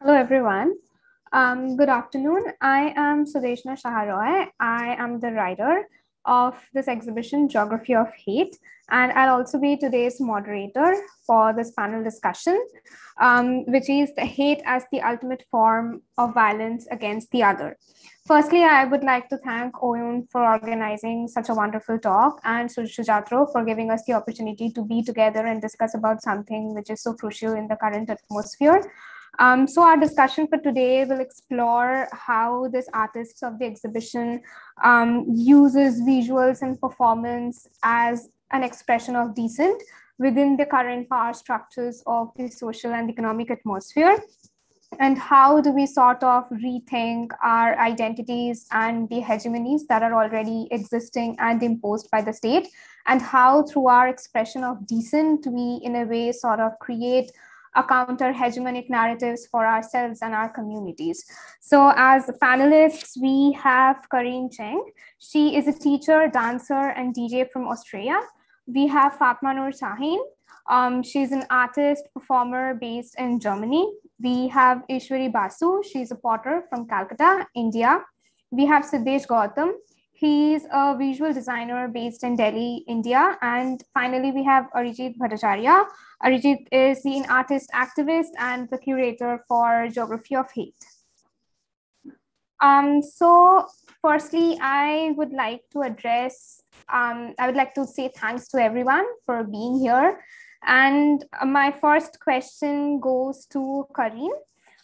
Hello, everyone. Good afternoon. I am Sudeshna Shaharoy. I am the writer of this exhibition, Geography of Hate, and I'll also be today's moderator for this panel discussion, which is the hate as the ultimate form of violence against the other. Firstly, I would like to thank Oyun for organizing such a wonderful talk and Sujatro for giving us the opportunity to be together and discuss about something which is so crucial in the current atmosphere. So our discussion for today will explore how this artists of the exhibition uses visuals and performance as an expression of dissent within the current power structures of the social and economic atmosphere. And how do we sort of rethink our identities and the hegemonies that are already existing and imposed by the state? And how, through our expression of dissent, we, in a way, sort of create a counter hegemonic narratives for ourselves and our communities. So as panelists, we have Karine Cheng. She is a teacher, dancer, and DJ from Australia. We have Fatma Noor Sahin. She's an artist, performer based in Germany. We have Ishwari Basu. She's a potter from Calcutta, India. We have Siddesh Gautam. He's a visual designer based in Delhi, India. And finally, we have Arijit Bhattacharya. Arijit is an artist activist and the curator for Geography of Hate. So firstly, I would like to say thanks to everyone for being here. And my first question goes to Karine.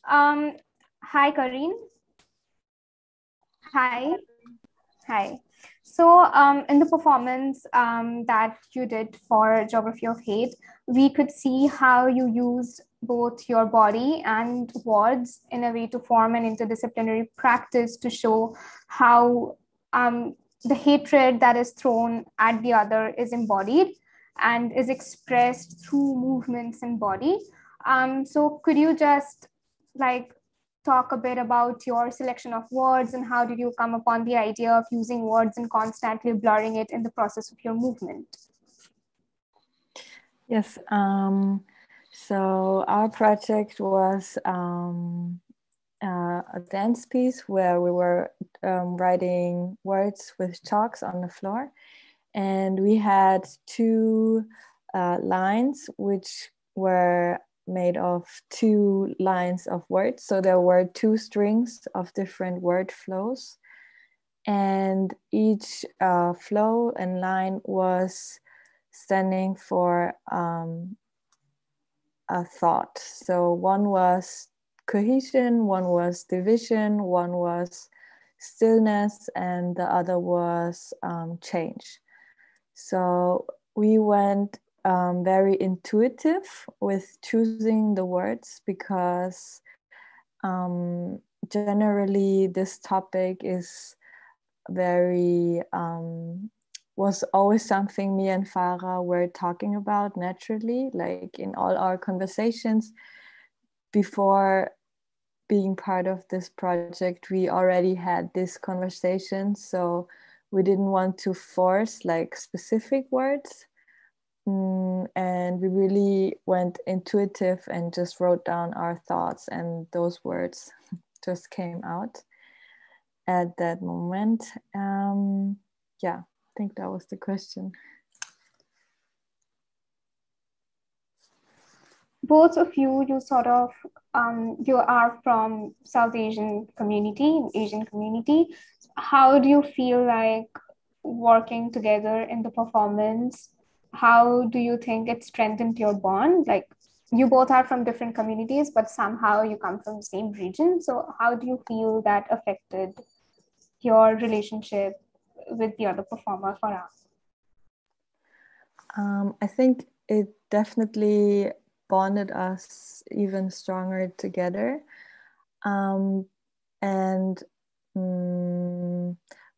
Hi, Karine. Hi. Hi. So in the performance that you did for Geography of Hate, we could see how you used both your body and words in a way to form an interdisciplinary practice to show how the hatred that is thrown at the other is embodied and is expressed through movements in body. So could you just talk a bit about your selection of words and how did you come upon the idea of using words and constantly blurring it in the process of your movement? Yes, so our project was a dance piece where we were writing words with chalks on the floor. And we had two lines which were made of two lines of words. So there were two strings of different word flows. And each flow and line was standing for a thought. So one was cohesion, one was division, one was stillness, and the other was change. So we went very intuitive with choosing the words because generally this topic is very was always something me and Farah were talking about naturally, like in all our conversations before being part of this project. We already had this conversation, so we didn't want to force like specific words, and we really went intuitive and just wrote down our thoughts, and those words just came out at that moment. Yeah, I think that was the question. Both of you sort of, you are from South Asian community, Asian community. How do you feel like working together in the performance? How do you think it strengthened your bond? Like you both are from different communities, but somehow you come from the same region. So how do you feel that affected your relationship with the other performer, Farah? I think it definitely bonded us even stronger together.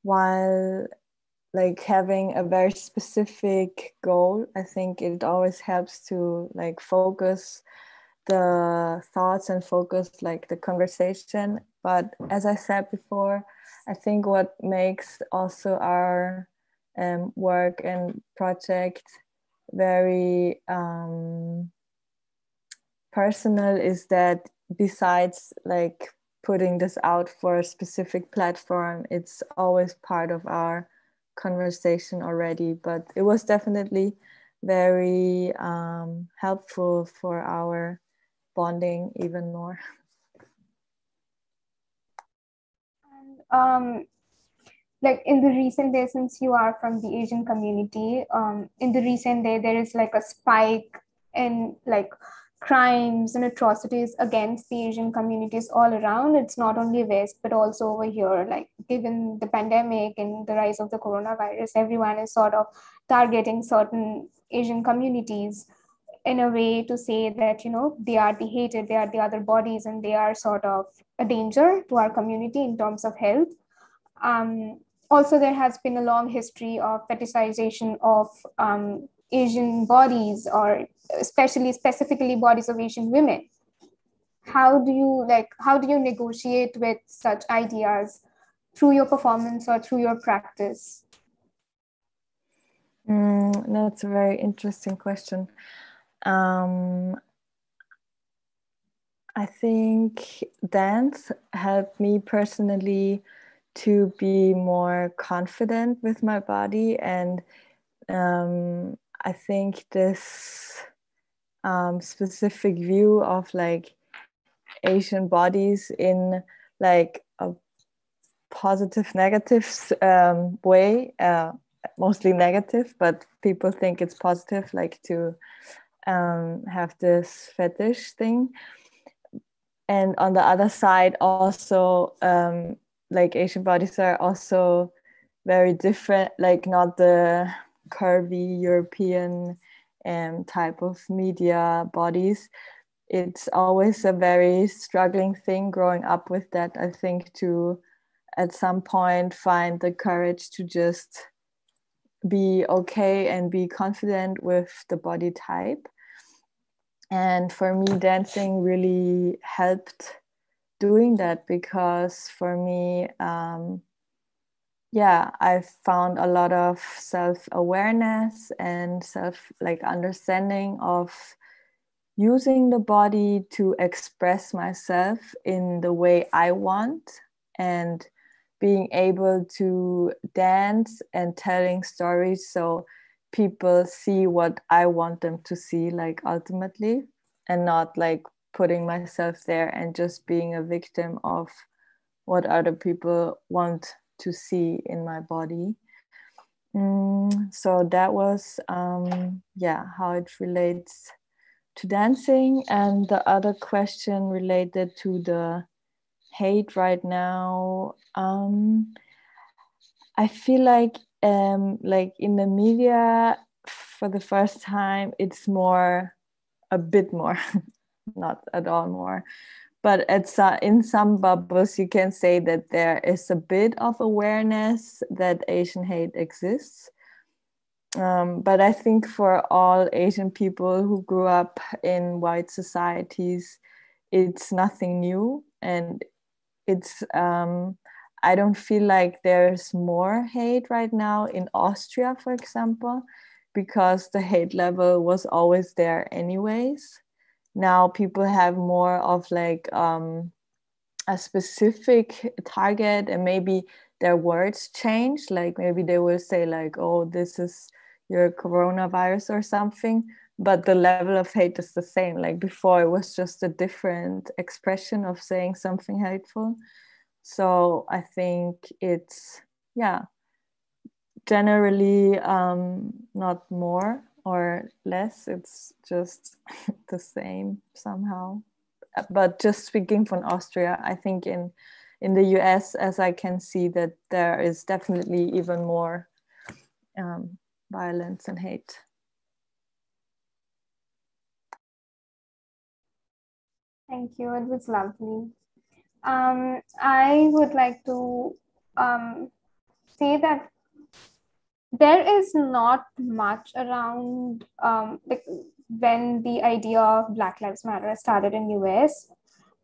While like having a very specific goal, I think it always helps to like focus the thoughts and focus like the conversation. But as I said before, I think what makes also our work and project very personal is that besides like putting this out for a specific platform, it's always part of our conversation already. But it was definitely very helpful for our bonding even more. And like in the recent days, since you are from the Asian community, in the recent day there is like a spike in like crimes and atrocities against the Asian communities all around. It's not only West but also over here. Like given the pandemic and the rise of the coronavirus, everyone is sort of targeting certain Asian communities in a way to say that, you know, they are the hated, they are the other bodies, and they are sort of a danger to our community in terms of health. Also, there has been a long history of fetishization of Asian bodies, or specifically bodies of Asian women. How do you negotiate with such ideas through your performance or through your practice? That's a very interesting question. I think dance helped me personally to be more confident with my body, and I think this specific view of like Asian bodies in like a positive negative way, mostly negative, but people think it's positive, like to have this fetish thing. And on the other side also like Asian bodies are also very different, like not the curvy European type of media bodies. It's always a very struggling thing growing up with that, I think, to at some point find the courage to just be okay and be confident with the body type. And for me, dancing really helped doing that, because for me, I found a lot of self-awareness and understanding of using the body to express myself in the way I want, and being able to dance and telling stories so people see what I want them to see, like ultimately, and not like putting myself there and just being a victim of what other people want to see in my body. So that was how it relates to dancing. And the other question related to the hate right now, I feel like in the media for the first time it's a bit more not at all more, but it's in some bubbles you can say that there is a bit of awareness that Asian hate exists. But I think for all Asian people who grew up in white societies, it's nothing new. And it's I don't feel like there's more hate right now in Austria, for example, because the hate level was always there anyways. Now people have more of like a specific target, and maybe their words change. Like maybe they will say like, oh, this is your coronavirus or something, but the level of hate is the same. Like before it was just a different expression of saying something hateful. So I think it's generally not more or less, it's just the same somehow. But just speaking from Austria, I think in the US, as I can see, that there is definitely even more violence and hate. Thank you. It was lovely. I would like to say that there is not much around like when the idea of Black Lives Matter started in US.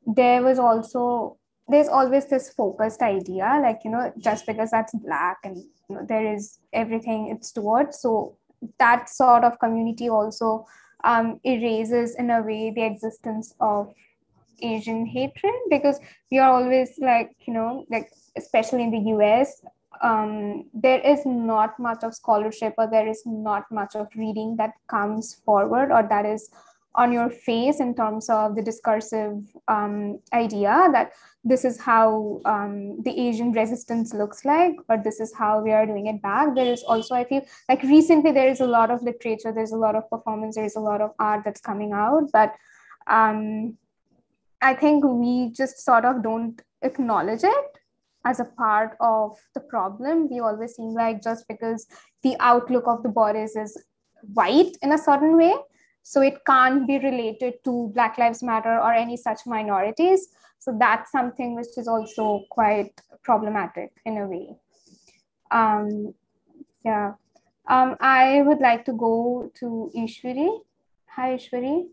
There's always this focused idea, like, you know, just because that's black and, you know, there is everything it's towards. So that sort of community also erases in a way the existence of Asian hatred, because we are always like, like especially in the US, there is not much of scholarship, or there is not much of reading that comes forward, or that is on your face in terms of the discursive idea that this is how the Asian resistance looks like, or this is how we are doing it back. There is also, I feel like recently there is a lot of literature, there's a lot of performance, there's a lot of art that's coming out, but I think we just sort of don't acknowledge it as a part of the problem. We always seem like just because the outlook of the bodies is white in a certain way, so it can't be related to Black Lives Matter or any such minorities. So that's something which is also quite problematic in a way. Um, yeah. I would like to go to Ishwari. Hi, Ishwari.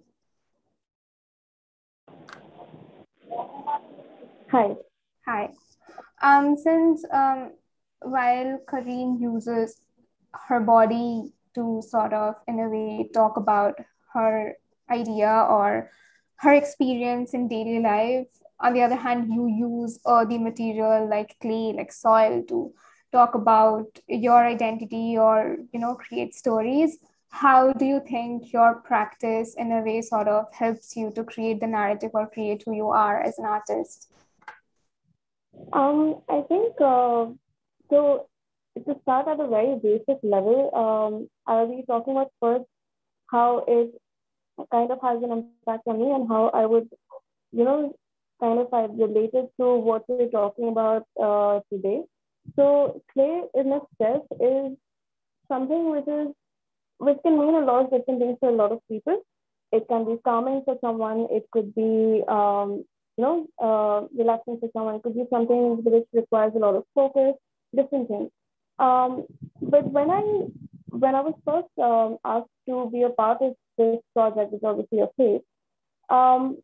Hi. Hi. Since while Kareen uses her body to sort of, in a way, talk about her idea or her experience in daily life, on the other hand, you use earthy material like clay, like soil, to talk about your identity or, create stories. How do you think your practice, in a way, sort of helps you to create the narrative or create who you are as an artist? I think so. To start at a very basic level, I'll be talking about first how it kind of has an impact on me and how I would, you know, kind of I related to what we're talking about today. So clay in itself is something which can mean a lot of different things to a lot of people. It can be calming for someone. It could be, relaxing for someone. It could be something which requires a lot of focus, different things. But when I was first asked to be a part of this project, which obviously a faith, um,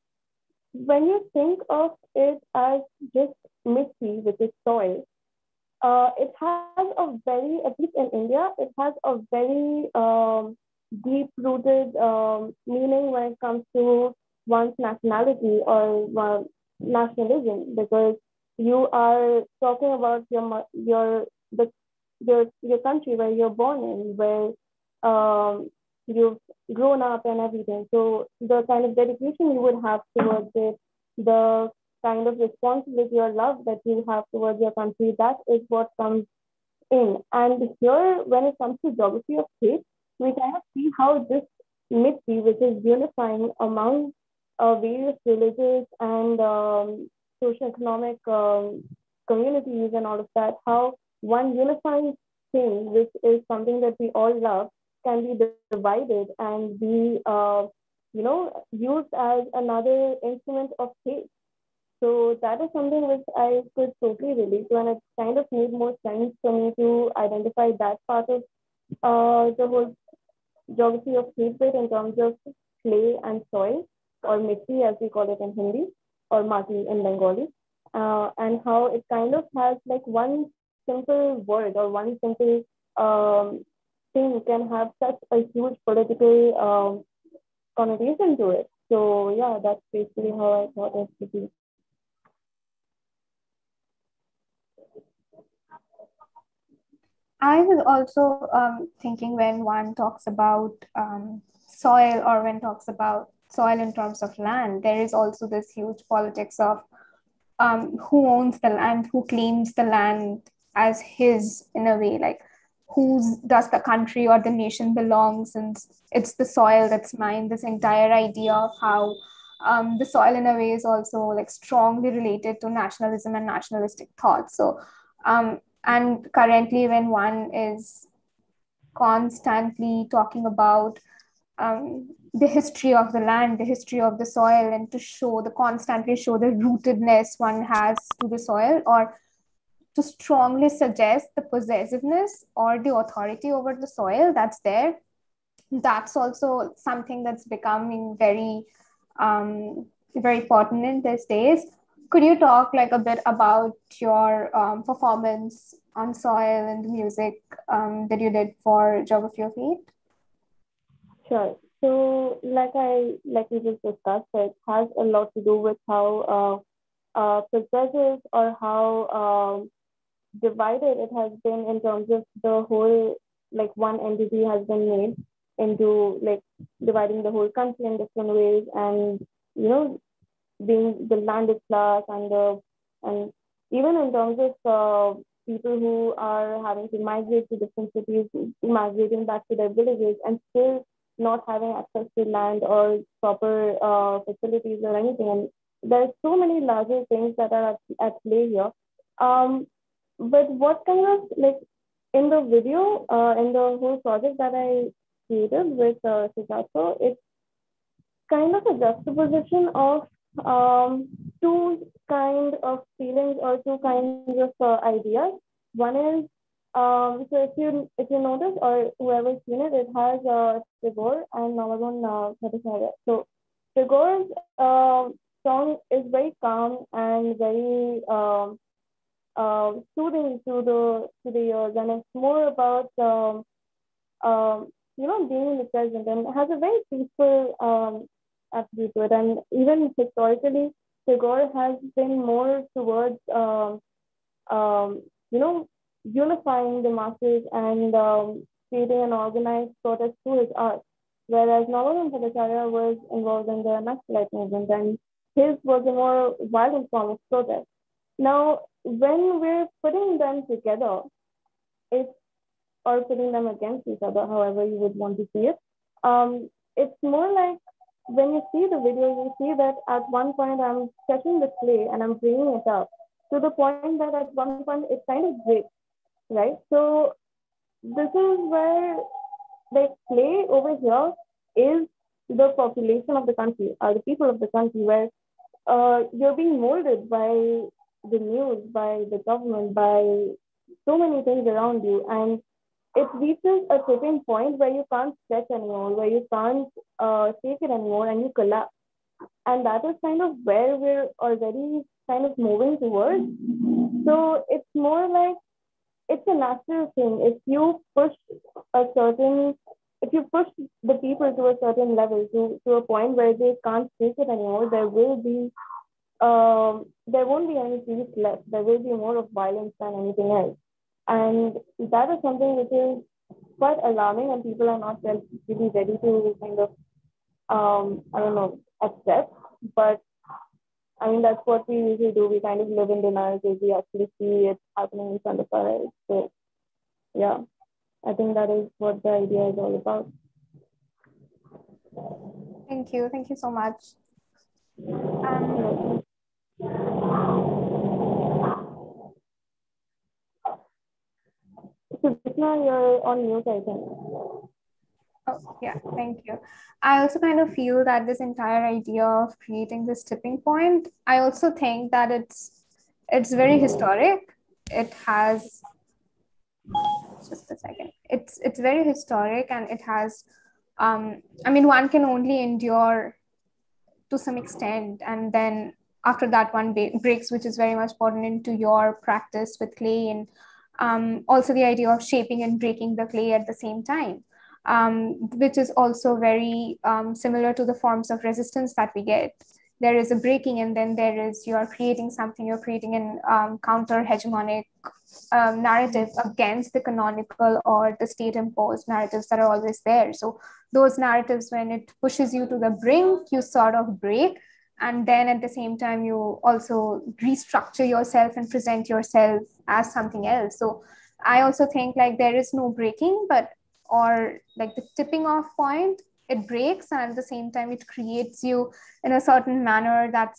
when you think of it as just misty, which is soil, it has a very, at least in India, it has a very deep rooted meaning when it comes to one's nationality or nationalism, because you are talking about your country where you're born in, where you've grown up and everything. So the kind of dedication you would have towards it, the kind of responsibility or love that you have towards your country, that is what comes in. And here, when it comes to geography of hate, we kind of see how this mystery, which is unifying among various religious and socioeconomic communities and all of that, how one unifying thing, which is something that we all love, can be divided and be, used as another instrument of hate. So that is something which I could totally relate to, and it kind of made more sense for me to identify that part of the whole geography of hate bit in terms of clay and soil, or mitti as we call it in Hindi, or mati in Bengali, and how it kind of has like one simple word or one simple thing can have such a huge political connotation to it. So yeah, that's basically how I thought it would be. I was also thinking, when one talks about soil, or when talks about soil in terms of land, there is also this huge politics of who owns the land, who claims the land as his, in a way, like whose does the country or the nation belong, since it's the soil that's mine. This entire idea of how the soil, in a way, is also like strongly related to nationalism and nationalistic thoughts. So and currently, when one is constantly talking about the history of the land, the history of the soil, and to show the constantly show the rootedness one has to the soil, or to strongly suggest the possessiveness or the authority over the soil that's there, that's also something that's becoming very pertinent these days. Could you talk like a bit about your performance on soil and the music that you did for Geography of Hate? Sure. So, like we just discussed, it has a lot to do with how processes or how divided it has been in terms of the whole, like one entity has been made into like dividing the whole country in different ways, and you know, being the landed class and even in terms of people who are having to migrate to different cities, migrating back to their villages and still not having access to land or proper facilities or anything. And there's so many larger things that are at play here. Um, but what kind of like in the video, in the whole project that I created with Sujatro, it's kind of a juxtaposition of two kind of feelings or two kinds of ideas. One is so if you notice or whoever's seen it, it has Tagore and Navagun Bhattacharya. So Tagore's song is very calm and very soothing to the ears, and it's more about being in the present, and it has a very peaceful attribute to it. And even historically, Tagore has been more towards, um, you know, unifying the masses and creating an organized protest through his art. Whereas Navagram Bhattacharya was involved in the Naxalite movement, and his was a more violent form of protest. Now, when we're putting them together, it's or putting them against each other, however you would want to see it. It's more like when you see the video, you see that at one point I'm sketching the clay and I'm bringing it up to the point that at one point it kind of breaks, right? So this is where the clay over here is the population of the country, or the people of the country, where you're being molded by the news, by the government, by so many things around you, and it reaches a tipping point where you can't stretch anymore, where you can't take it anymore, and you collapse. And that is kind of where we're already kind of moving towards. So it's more like it's a natural thing. If you push the people to a certain level, to a point where they can't take it anymore, there won't be any peace left. There will be more of violence than anything else. And that is something which is quite alarming, and people are not really ready to kind of, I don't know, accept. But I mean, that's what we usually do. We kind of live in denial because we actually see it happening in front of our eyes. So, yeah, I think that is what the idea is all about. Thank you. Thank you so much. So, Krishna, you're on mute, I think. Oh, yeah, thank you. I also kind of feel that this entire idea of creating this tipping point, I also think that it's very historic. It has just a second. It's very historic, and it has I mean, one can only endure to some extent, and then after that one breaks, which is very much important into your practice with clay, and also the idea of shaping and breaking the clay at the same time, which is also very similar to the forms of resistance that we get. There is a breaking, and then there is you're creating something, you're creating an counter hegemonic narrative against the canonical or the state imposed narratives that are always there. So those narratives, when it pushes you to the brink, you sort of break, and then at the same time you also restructure yourself and present yourself as something else. So I also think like there is no breaking, but or like the tipping off point, it breaks, and at the same time it creates you in a certain manner that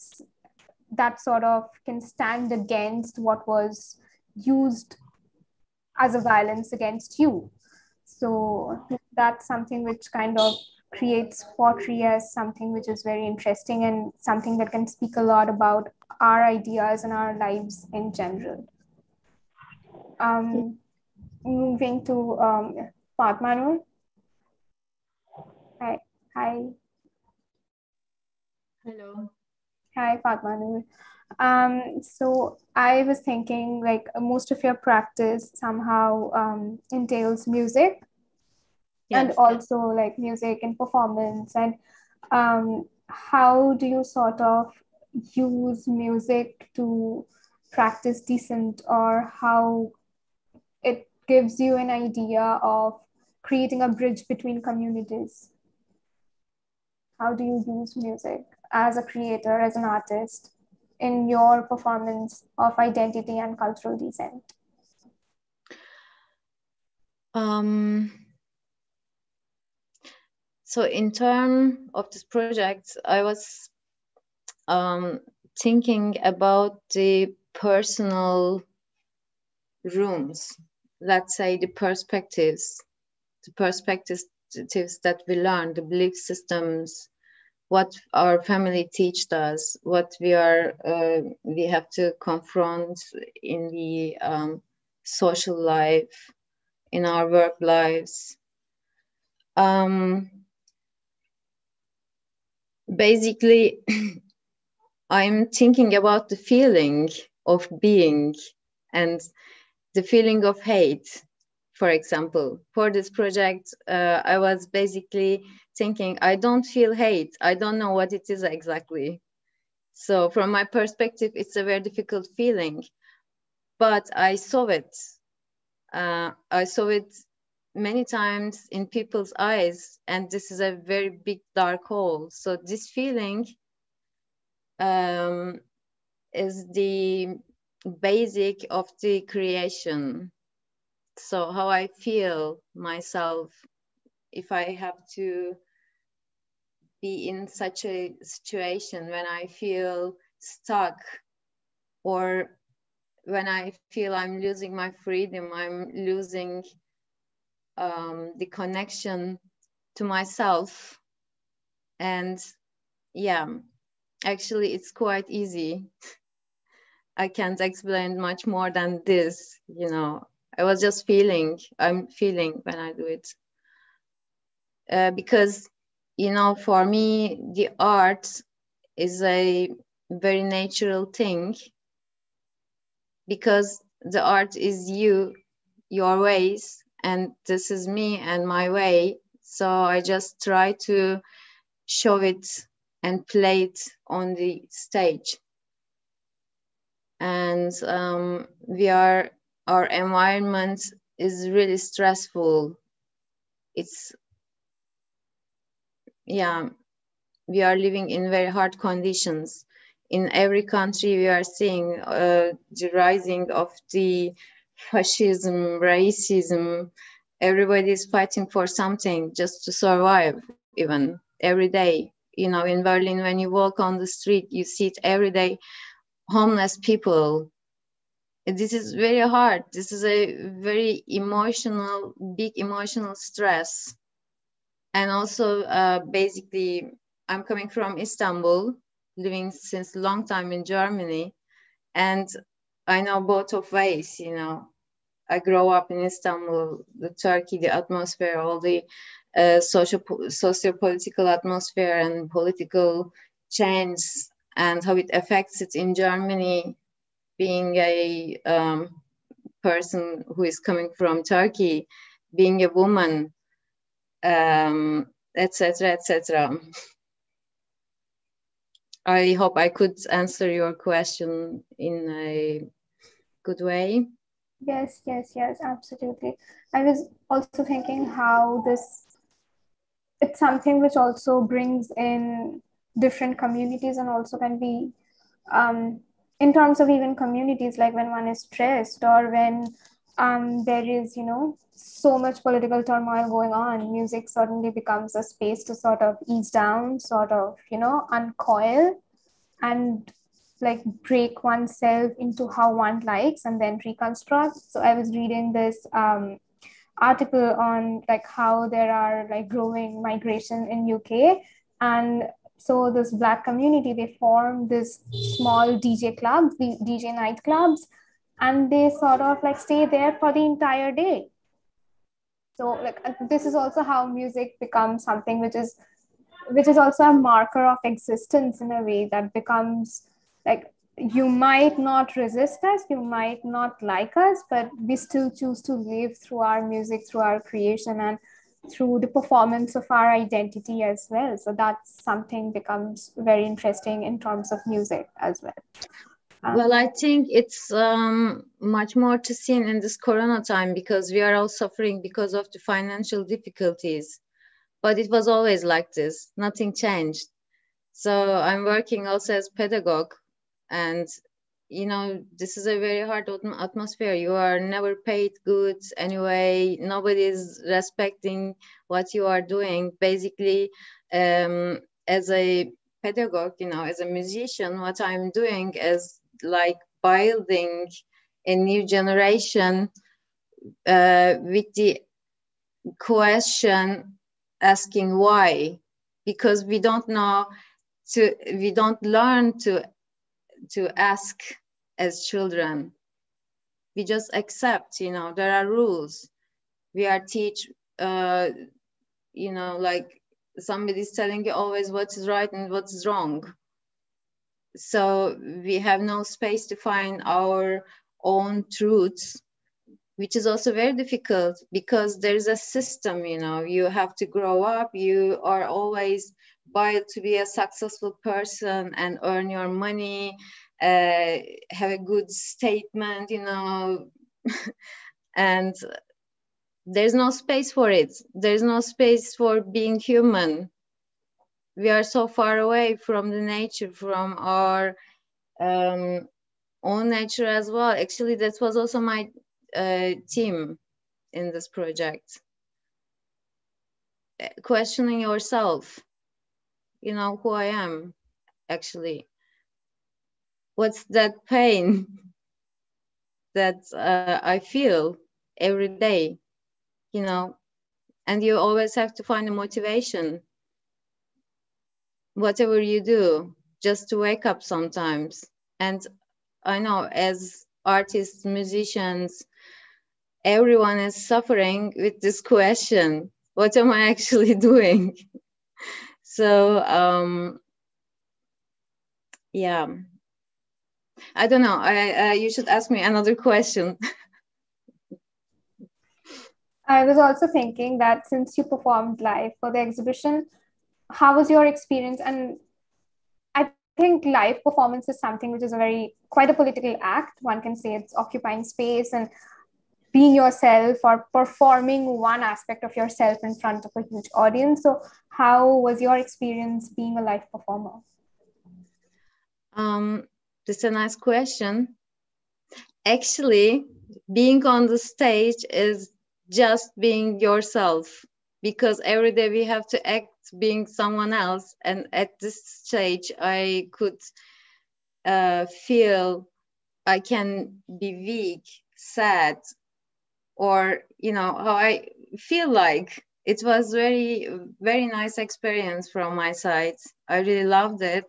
sort of can stand against what was used as a violence against you. So that's something which kind of creates pottery as something which is very interesting and something that can speak a lot about our ideas and our lives in general. Moving to Fatma. Hi. Hi. Hello. Hi, Fatma. So I was thinking like most of your practice somehow entails music. and also like music and performance, and how do you sort of use music to practice dissent, or how it gives you an idea of creating a bridge between communities? How do you use music as a creator, as an artist, in your performance of identity and cultural dissent? So in terms of this project, I was thinking about the personal rooms, let's say the perspectives that we learn, the belief systems, what our family teached us, what we have to confront in the social life, in our work lives. Basically, I'm thinking about the feeling of being and the feeling of hate. For example, for this project, I was basically thinking, I don't feel hate. I don't know what it is exactly. So from my perspective, it's a very difficult feeling, but I saw it. I saw it many times in people's eyes, and this is a very big dark hole. So this feeling is the basic of the creation. So how I feel myself, if I have to be in such a situation when I feel stuck, or when I feel I'm losing my freedom, I'm losing the connection to myself. And yeah, actually it's quite easy. I can't explain much more than this, you know. I was just feeling, I'm feeling when I do it. Because, you know, for me, the art is a very natural thing, because the art is you, your ways, and this is me and my way. So I just try to show it and play it on the stage. And our environment is really stressful. It's, yeah, we are living in very hard conditions. In every country we are seeing the rising of the fascism, racism. Everybody is fighting for something just to survive, even every day. You know, in Berlin, when you walk on the street, you see it every day, homeless people. This is very hard. This is a very emotional, big emotional stress. And also, basically, I'm coming from Istanbul, living since a long time in Germany, and I know both of ways, you know. I grow up in Istanbul, the Turkey, the atmosphere, all the socio-political atmosphere and political change, and how it affects it in Germany, being a person who is coming from Turkey, being a woman, etc., etc. I hope I could answer your question in a good way. Yes, yes, yes, absolutely. I was also thinking how it's something which also brings in different communities, and also can be in terms of even communities, like when one is stressed, or when there is, you know, so much political turmoil going on, music suddenly becomes a space to sort of ease down, sort of, you know, uncoil and like break oneself into how one likes and then reconstruct. So I was reading this article on like how there are like growing migration in UK, and so this Black community, they form this small DJ clubs, the DJ nightclubs, and they sort of like stay there for the entire day. So like this is also how music becomes something which is also a marker of existence, in a way that becomes like, you might not resist us, you might not like us, but we still choose to live through our music, through our creation. And through the performance of our identity as well. So that's something becomes very interesting in terms of music as well. Well, I think it's much more to see in this Corona time, because we are all suffering because of the financial difficulties. But it was always like this. Nothing changed. So I'm working also as pedagogue, and this is a very hard atmosphere. You are never paid good anyway. Nobody's respecting what you are doing. Basically, as a pedagogue, as a musician, what I'm doing is like building a new generation with the question asking why, because we don't learn to ask as children. We just accept, there are rules. We are teach, like somebody's telling you always what is right and what is wrong. So we have no space to find our own truths, which is also very difficult because there's a system, you have to grow up. You are always built to be a successful person and earn your money, have a good statement, and there's no space for it. There's no space for being human. We are so far away from the nature, from our own nature as well. Actually, that was also my theme in this project. Questioning yourself, who I am, actually. What's that pain that I feel every day, and you always have to find a motivation, whatever you do, just to wake up sometimes. And I know as artists, musicians, everyone is suffering with this question, what am I actually doing? So, yeah. I don't know. You should ask me another question. I was also thinking that since you performed live for the exhibition, how was your experience? And I think live performance is something which is quite a political act. One can say it's occupying space and being yourself or performing one aspect of yourself in front of a huge audience. So how was your experience being a live performer? That's a nice question. Actually, being on the stage is just being yourself, because every day we have to act being someone else. And at this stage, I could feel I can be weak, sad, or, how I feel like. It was very, very nice experience from my side. I really loved it.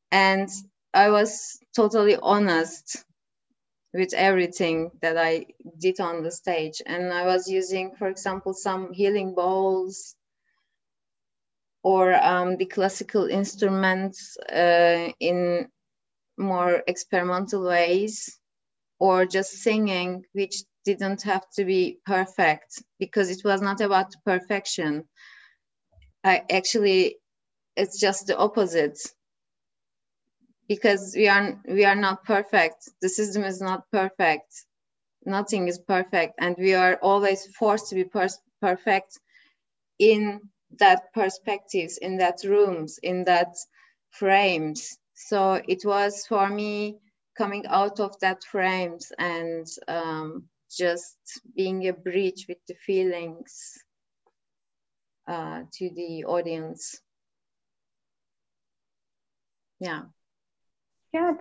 And I was totally honest with everything that I did on the stage. And I was using, for example, some healing bowls or the classical instruments in more experimental ways, or just singing, which didn't have to be perfect, because it was not about perfection. It's just the opposite, because we are not perfect. The system is not perfect. Nothing is perfect, and we are always forced to be perfect in that perspectives, in that rooms, in that frames. So it was for me coming out of that frames and just being a bridge with the feelings to the audience. Yeah,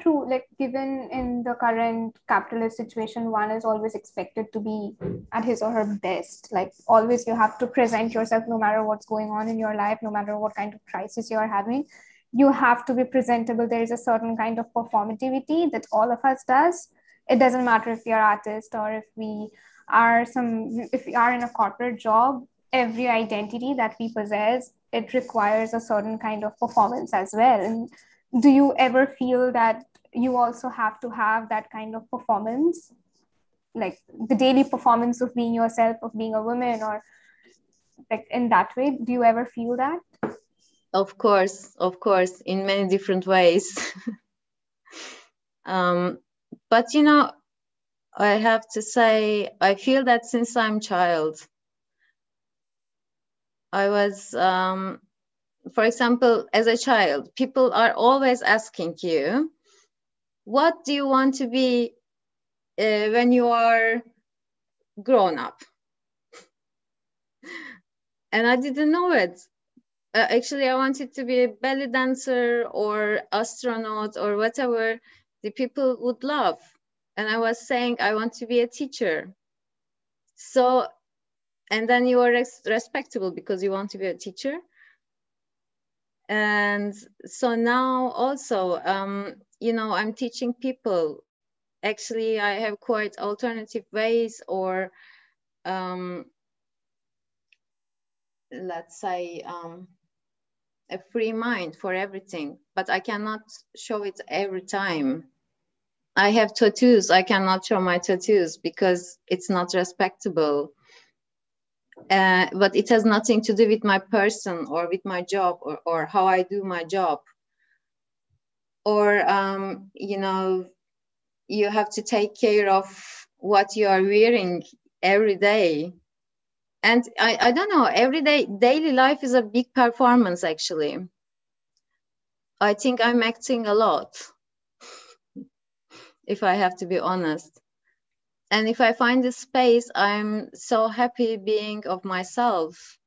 true. Like, given in the current capitalist situation, one is always expected to be at his or her best. Like, always you have to present yourself no matter what's going on in your life, no matter what kind of crisis you are having. You have to be presentable. There is a certain kind of performativity that all of us does. It doesn't matter if we are artists or if we are in a corporate job. Every identity that we possess, it requires a certain kind of performance as well. And do you ever feel that you also have to have that kind of performance, like the daily performance of being yourself, of being a woman, or like in that way? Do you ever feel that? Of course, in many different ways. But you know, I have to say, I feel that since I'm child, I was, for example, as a child, people are always asking you, what do you want to be when you are grown up? And I didn't know it. Actually, I wanted to be a belly dancer or astronaut or whatever the people would love. And I was saying, I want to be a teacher. So, and then you are respectable because you want to be a teacher. And so now also, you know, I'm teaching people. Actually, I have quite alternative ways, or let's say, a free mind for everything, but I cannot show it every time. I have tattoos. I cannot show my tattoos because it's not respectable. But it has nothing to do with my person or with my job, or how I do my job. Or, you know, you have to take care of what you are wearing every day. And I don't know, daily life is a big performance, actually. I think I'm acting a lot, if I have to be honest. And if I find this space, I'm so happy being of myself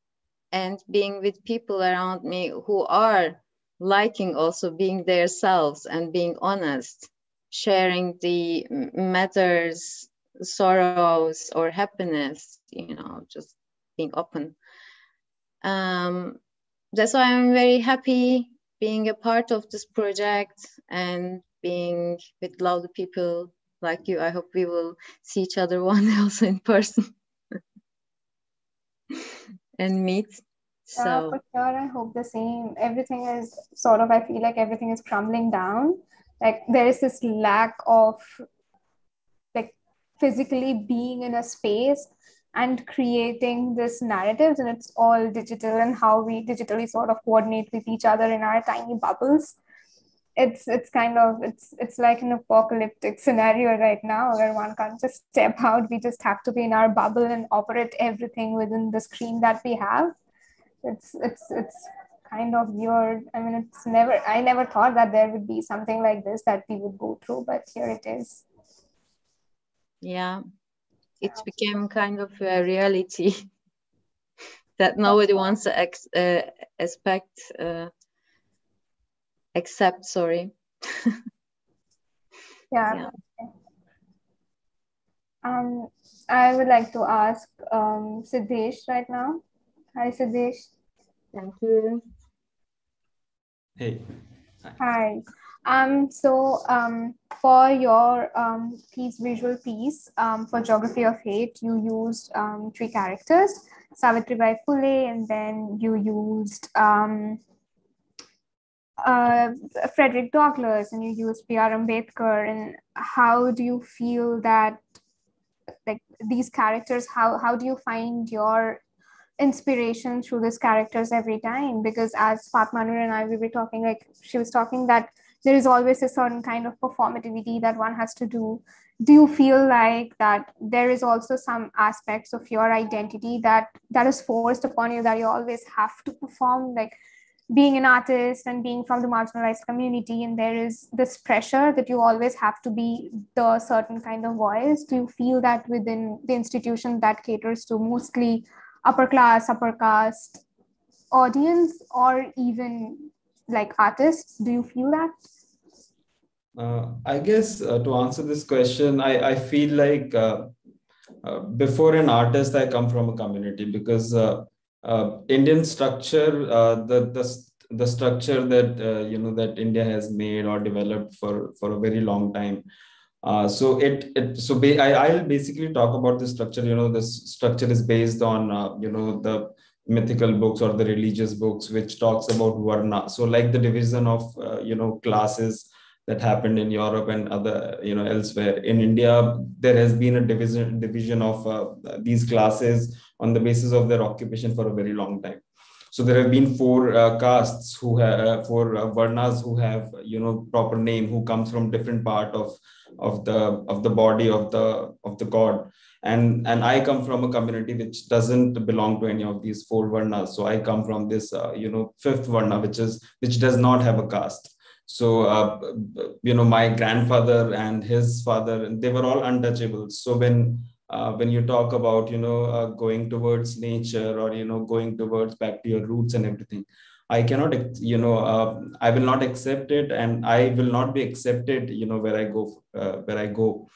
and being with people around me who are liking also being their selves and being honest, sharing the matters, sorrows, or happiness, you know, just being open. That's why I'm very happy being a part of this project and being with lovely people like you. I hope we will see each other one day also in person and meet. Yeah, So for sure. I hope the same. Everything is sort of, I feel like everything is crumbling down. Like there is this lack of like physically being in a space and creating this narratives, and it's all digital, and how we digitally sort of coordinate with each other in our tiny bubbles. It's kind of it's like an apocalyptic scenario right now where one can't just step out. We just have to be in our bubble and operate everything within the screen that we have. It's kind of weird. I mean, I never thought that there would be something like this that we would go through, but here it is. yeah, it became kind of a reality that nobody wants to accept, sorry. Yeah. I would like to ask Siddesh right now. Hi, Siddesh. Thank you. Hey. Hi. For your visual piece for Geography of Hate, you used three characters, Savitribai Phule, and then you used Frederick Douglass, and you used P.R. Ambedkar. And how do you feel that, like, these characters, how do you find your inspiration through these characters every time? Because as Fatma Noor and I, we were talking, like she was talking, that there is always a certain kind of performativity that one has to do. Do you feel like that there is also some aspects of your identity that is forced upon you, that you always have to perform, like being an artist and being from the marginalized community, and there is this pressure that you always have to be the certain kind of voice? Do you feel that within the institution that caters to mostly upper class, upper caste audience, or even like artists? Do you feel that? I guess to answer this question, I feel like before an artist, I come from a community, because Indian structure, the structure that that India has made or developed for a very long time. I'll basically talk about the structure. This structure is based on the mythical books or the religious books, which talks about varna. So like the division of classes that happened in Europe and other, elsewhere. In India, there has been a division of these classes on the basis of their occupation for a very long time. So there have been four castes who have four varnas who have proper name, who comes from different part of the body of the god. And I come from a community which doesn't belong to any of these four varnas. So I come from this fifth varna, which does not have a caste. So my grandfather and his father, they were all untouchables. So when you talk about going towards nature, or going towards back to your roots and everything, I cannot I will not accept it, and I will not be accepted where I go.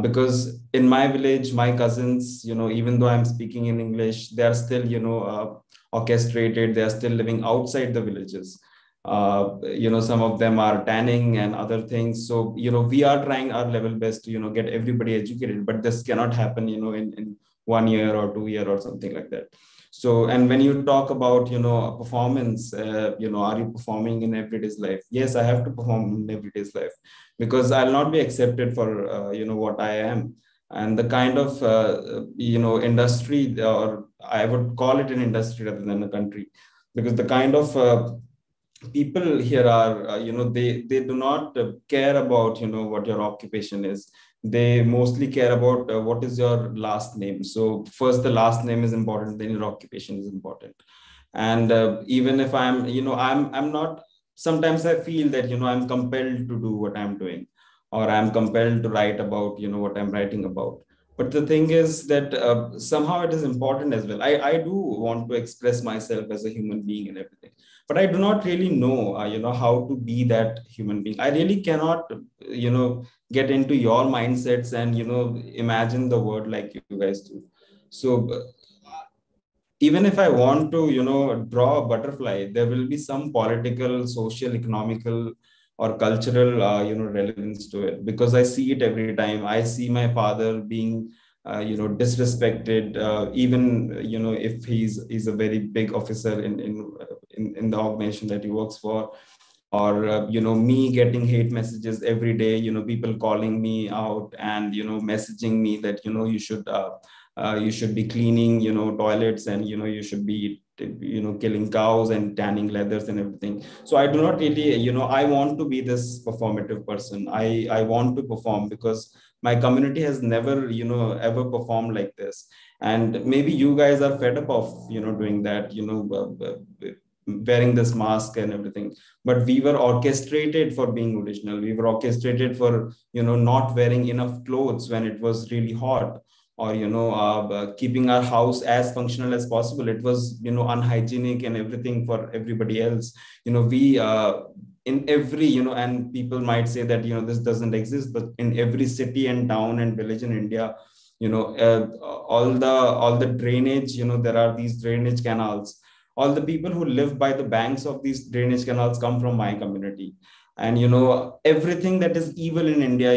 Because in my village, my cousins, even though I'm speaking in English, they are still orchestrated, they are still living outside the villages. Some of them are tanning and other things. So we are trying our level best to get everybody educated, but this cannot happen in 1 year or 2 year or something like that. So, and when you talk about a performance, are you performing in everyday's life? Yes, I have to perform in everyday's life, because I'll not be accepted for what I am. And the kind of industry, or I would call it an industry rather than a country, because the kind of people here are they do not care about what your occupation is. They mostly care about what is your last name. So first the last name is important, then your occupation is important. And even if I'm not, sometimes I feel that I'm compelled to do what I'm doing, or I'm compelled to write about what I'm writing about. But the thing is that somehow it is important as well. I do want to express myself as a human being and everything, but I do not really know how to be that human being. I really cannot get into your mindsets and imagine the world like you guys do. So even if I want to draw a butterfly, there will be some political, social, economical, or cultural relevance to it, because I see it every time. I see my father being disrespected, even if he's a very big officer in the organization that he works for. Or me getting hate messages every day, people calling me out and messaging me that you should be cleaning toilets, and you should be killing cows and tanning leathers and everything. So I do not really I want to be this performative person. I want to perform because my community has never ever performed like this. And maybe you guys are fed up of doing that, wearing this mask and everything. But we were orchestrated for being original. We were orchestrated for not wearing enough clothes when it was really hot, or keeping our house as functional as possible. It was unhygienic and everything for everybody else. We in every and people might say that this doesn't exist, but in every city and town and village in India, all the drainage, there are these drainage canals. All the people who live by the banks of these drainage canals come from my community. And everything that is evil in India,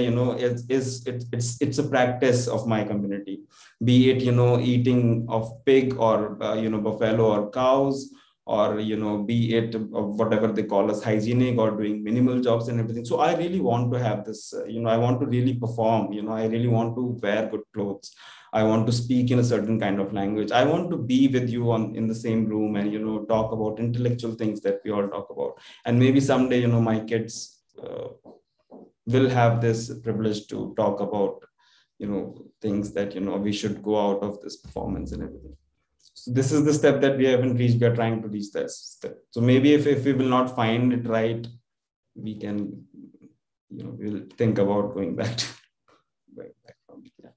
it's a practice of my community. Be it eating of pig, or buffalo or cows, or be it whatever they call as hygienic, or doing minimal jobs and everything. So I really want to have this, I want to really perform. I really want to wear good clothes. I want to speak in a certain kind of language. I want to be with you in the same room and talk about intellectual things that we all talk about. And maybe someday my kids will have this privilege to talk about things that we should go out of this performance and everything. So this is the step that we haven't reached. We are trying to reach that step. So maybe if we will not find it right, we can we'll think about going back to from it. Yeah.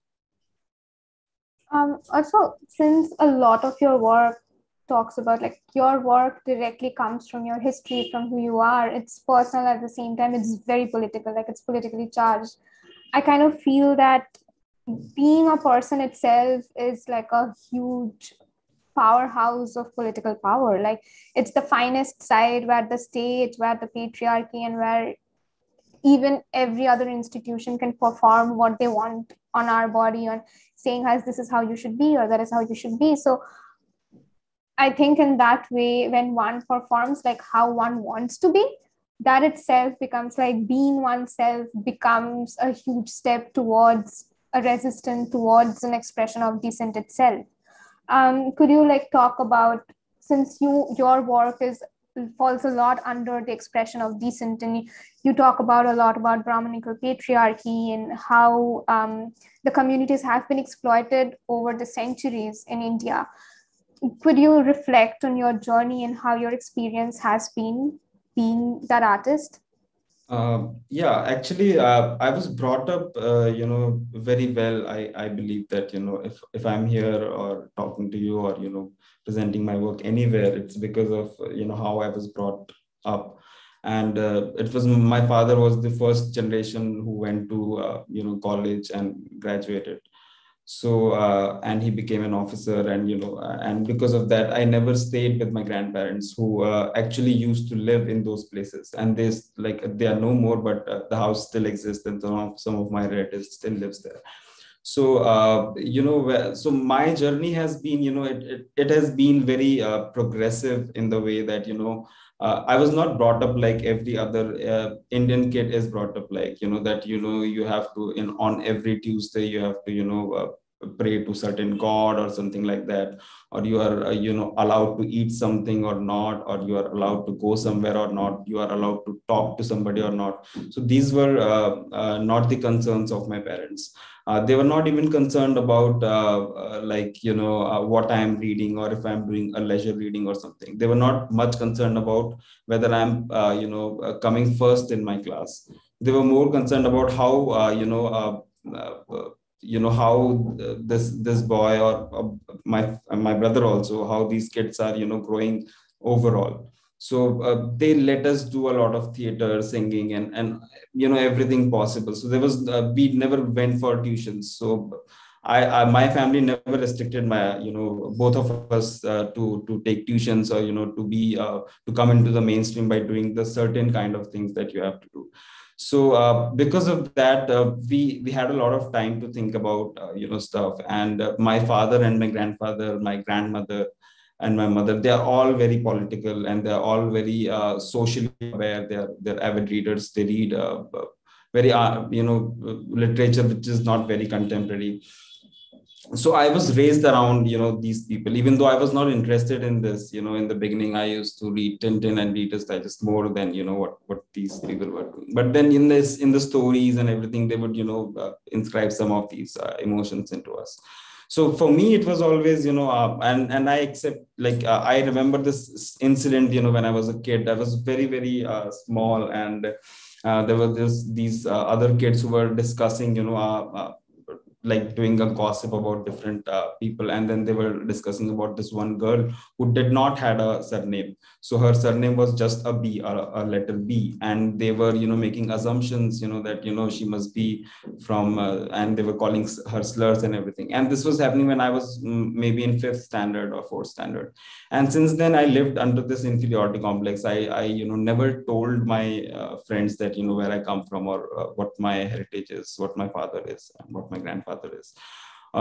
Also, since a lot of your work talks about, like, your work directly comes from your history, from who you are, it's personal at the same time, it's very political, like it's politically charged. I kind of feel that being a person itself is like a huge powerhouse of political power. Like, it's the finest side where the state, where the patriarchy, and where even every other institution can perform what they want on our body, on saying as this is how you should be, or that is how you should be. So I think in that way, when one performs like how one wants to be, that itself becomes like being oneself becomes a huge step towards a resistance, towards an expression of dissent itself. Could you like talk about, since your work is falls a lot under the expression of dissent, and you talk about a lot about Brahminical patriarchy and how the communities have been exploited over the centuries in India. Could you reflect on your journey and how your experience has been being that artist? Yeah, actually, I was brought up, very well. I believe that, if I'm here or talking to you or, presenting my work anywhere, it's because of, how I was brought up. And it was my father was the first generation who went to, college and graduated. So and he became an officer, and and because of that I never stayed with my grandparents, who actually used to live in those places, and they are no more, but the house still exists, and some of my relatives still lives there. So so my journey has been, it has been very progressive in the way that, I was not brought up like every other Indian kid is brought up, like, that, you have to, on every Tuesday you have to, pray to certain god or something like that, or you are, allowed to eat something or not, or you are allowed to go somewhere or not, you are allowed to talk to somebody or not. So these were not the concerns of my parents. They were not even concerned about what I am reading, or if I'm doing a leisure reading or something. They were not much concerned about whether I'm coming first in my class. They were more concerned about how how this boy, or my brother also, how these kids are, growing overall. So they let us do a lot of theater, singing, and everything possible. So there was we never went for tuitions. So my family never restricted my, both of us to take tuitions, or to be to come into the mainstream by doing the certain kind of things that you have to do. So because of that, we had a lot of time to think about stuff. And my father and my grandfather, my grandmother and my mother, they are all very political, and they're all very socially aware. They're avid readers. They read very literature which is not very contemporary. So I was raised around, these people, even though I was not interested in this. In the beginning I used to read Tintin and Reader's Digest more than, what these people were doing. But then in the stories and everything, they would, inscribe some of these emotions into us. So for me it was always, and I accept, like, I remember this incident, when I was a kid. I was very, very small, and there were these other kids who were discussing, like doing a gossip about different people. And then they were discussing about this one girl who did not had a surname. So her surname was just a B, or a letter B. And they were, making assumptions, that, she must be from, and they were calling her slurs and everything. And this was happening when I was maybe in 5th standard or 4th standard. And since then I lived under this inferiority complex. I never told my friends that, where I come from, or what my heritage is, what my father is, and what my grandfather is.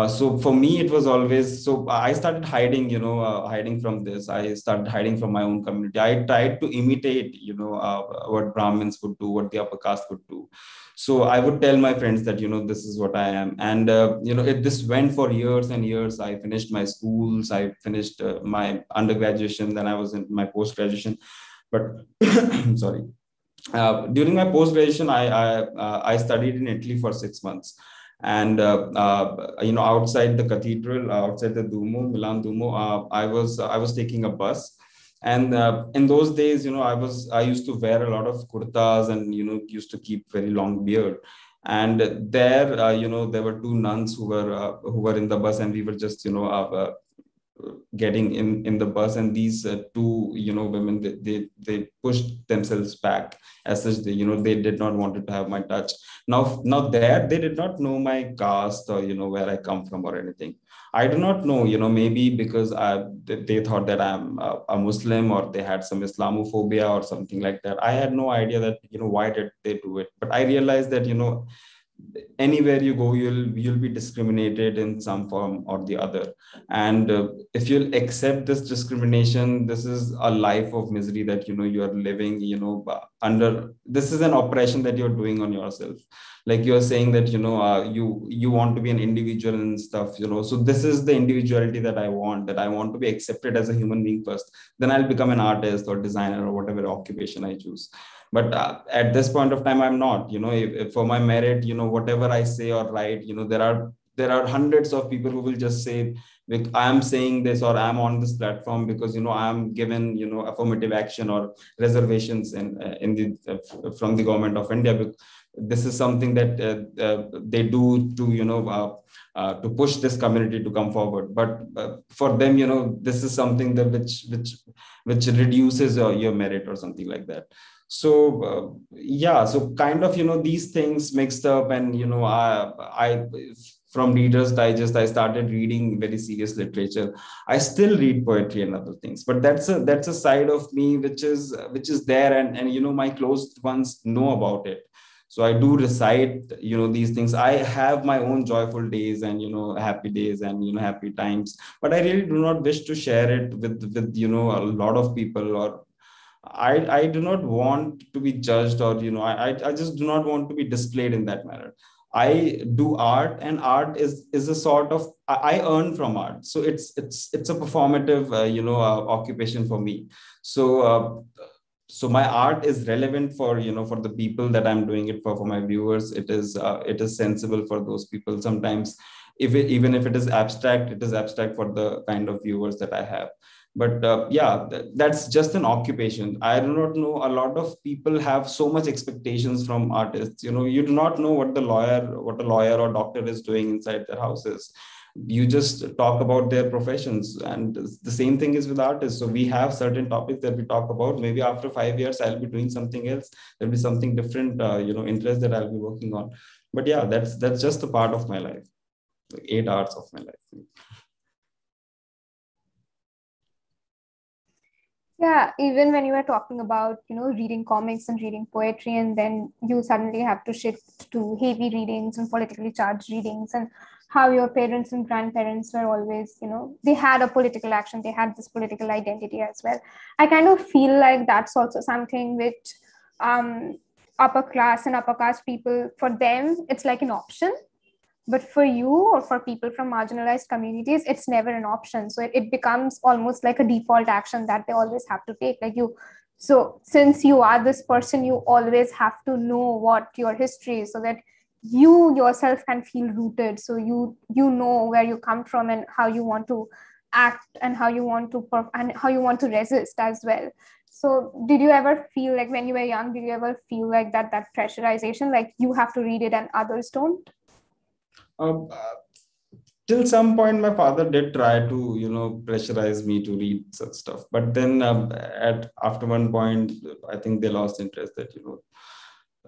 So for me it was always, so I started hiding, hiding from this. I started hiding from my own community. I tried to imitate, what Brahmins would do, what the upper caste would do. So I would tell my friends that, this is what I am. And this went for years and years. I finished my schools, I finished my undergraduation, then I was in my post graduation. But sorry, during my post graduation, I studied in Italy for 6 months. And outside the cathedral, outside the Duomo, Milan Duomo, I was taking a bus. And in those days, I used to wear a lot of kurtas, and used to keep very long beard. And there, there were two nuns who were in the bus, and we were just, getting in the bus. And these two, women, they pushed themselves back, as such. They, they did not wanted to have my touch. Now there, they did not know my caste, or where I come from or anything. I do not know, maybe because they thought that I'm a Muslim, or they had some Islamophobia or something like that. I had no idea that, why did they do it. But I realized that, anywhere you go, you'll be discriminated in some form or the other. And if you'll accept this discrimination, this is a life of misery that you are living, under. This is an oppression that you're doing on yourself. Like you're saying that you want to be an individual and stuff. So this is the individuality that I want. That I want to be accepted as a human being first. Then I'll become an artist or designer or whatever occupation I choose. But at this point of time, I'm not. If for my merit, whatever I say or write, there are hundreds of people who will just say, I am saying this or I'm on this platform because I'm given affirmative action or reservations in the from the government of India. This is something that they do to to push this community to come forward. But for them, this is something that which reduces your merit or something like that. So yeah, so kind of these things mixed up. And I from Reader's Digest, I started reading very serious literature. I still read poetry and other things, but that's a side of me which is there, and my close ones know about it. So I do recite these things. I have my own joyful days and happy days and happy times, but I really do not wish to share it with a lot of people. Or I do not want to be judged, or I just do not want to be displayed in that manner. I do art, and art is a sort of, I earn from art, so it's a performative occupation for me. So so my art is relevant for for the people that I'm doing it for my viewers. It is sensible for those people. Sometimes even if it is abstract, it is abstract for the kind of viewers that I have. But yeah, that's just an occupation. I do not know, a lot of people have so much expectations from artists. You do not know what a lawyer or doctor is doing inside their houses. You just talk about their professions, and the same thing is with artists. So we have certain topics that we talk about. Maybe after 5 years I'll be doing something else. There'll be something different, interest that I'll be working on. But yeah, that's just a part of my life, like 8 hours of my life. Yeah, even when you were talking about, reading comics and reading poetry, and then you suddenly have to shift to heavy readings and politically charged readings, and how your parents and grandparents were always, they had a political action, they had this political identity as well. I kind of feel like that's also something which upper class and upper caste people, for them, it's like an option. But for you or for people from marginalized communities, it's never an option. So it becomes almost like a default action that they always have to take. So since you are this person, you always have to know what your history is, so that you yourself can feel rooted. So you know where you come from and how you want to act and how you want to resist as well. So did you ever feel like, when you were young, did you ever feel like that pressurization, like you have to read it and others don't? Um, uh, till some point, my father did try to, pressurize me to read such stuff. But then, at after one point, I think they lost interest. That